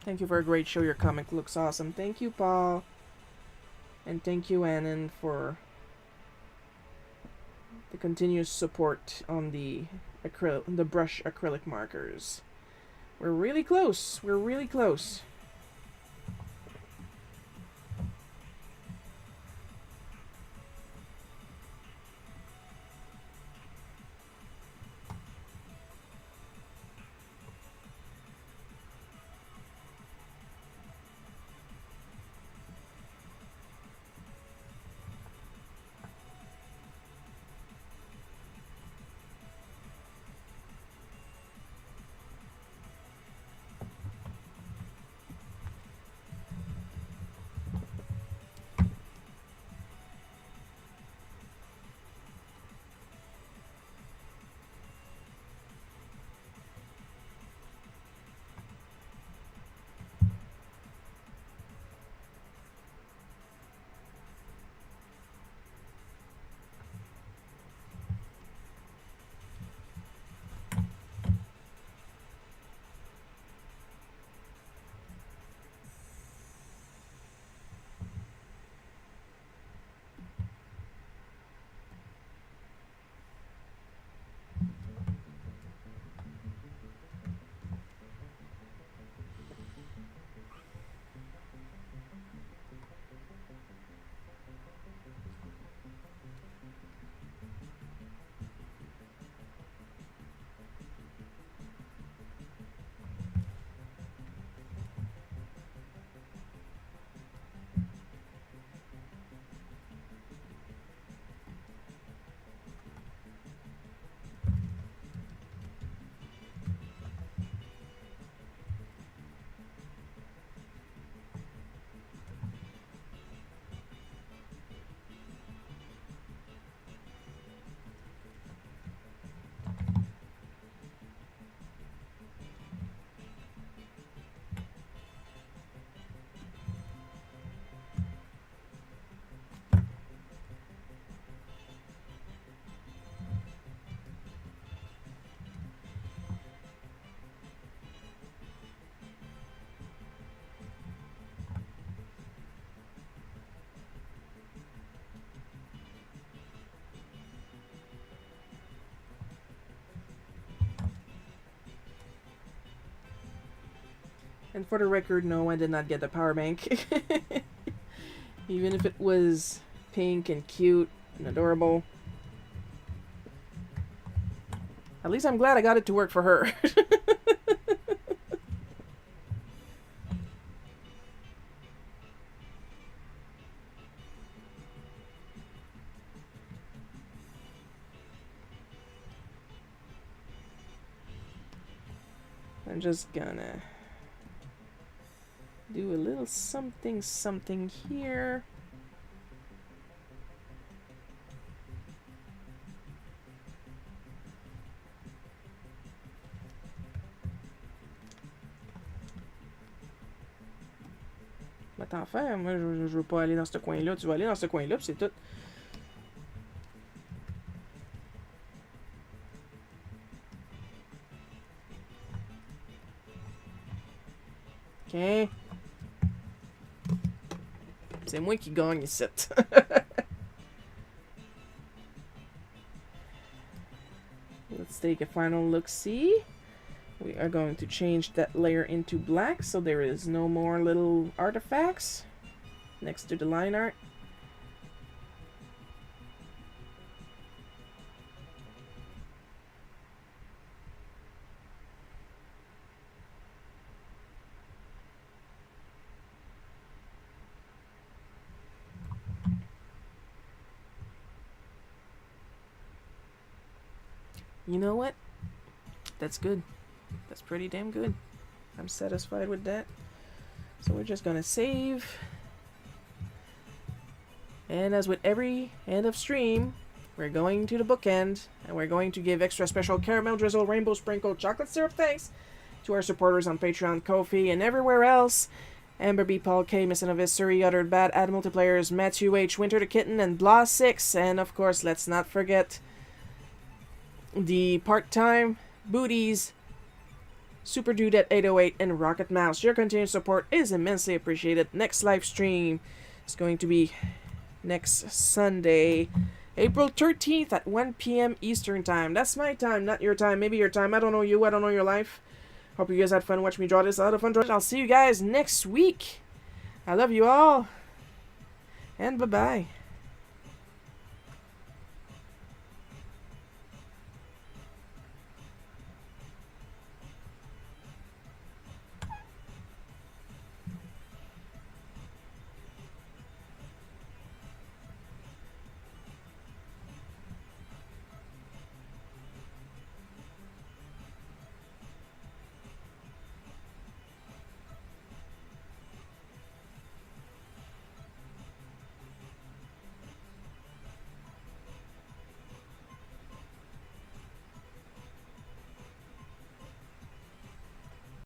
Thank you for a great show. Your comic looks awesome. Thank you, Paul. And thank you, Annan, for the continuous support on the brush acrylic markers. We're really close. We're really close. And for the record, no, I did not get the power bank. Even if it was pink and cute and adorable. At least I'm glad I got it to work for her. I'm just gonna do a little something here. Va t'en faire, moi je veux pas aller dans ce coin-là. Tu vas aller dans ce coin-là, puis c'est tout. Ok. C'est moi qui gagne ici. Let's take a final look-see. We are going to change that layer into black so there is no more little artifacts next to the line art. You know what? That's good. That's pretty damn good. I'm satisfied with that. So we're just gonna save. And as with every end of stream, we're going to the bookend, and we're going to give extra special caramel drizzle, rainbow sprinkle, chocolate syrup thanks to our supporters on Patreon, Ko-fi, and everywhere else. Amber B, Paul K, Missinovis, Suri, Uttered, Bad, Ad Multiplayers, Matthew H, Winter the Kitten, and Blah6. And of course, let's not forget the part-time booties, Super Dude at 808, and Rocket Mouse. Your continued support is immensely appreciated. Next live stream is going to be next Sunday, April 13th at 1 p.m. Eastern Time. That's my time, not your time. Maybe your time. I don't know you. I don't know your life. Hope you guys had fun watching me draw this. I had a fun drawing. I'll see you guys next week. I love you all. And bye-bye.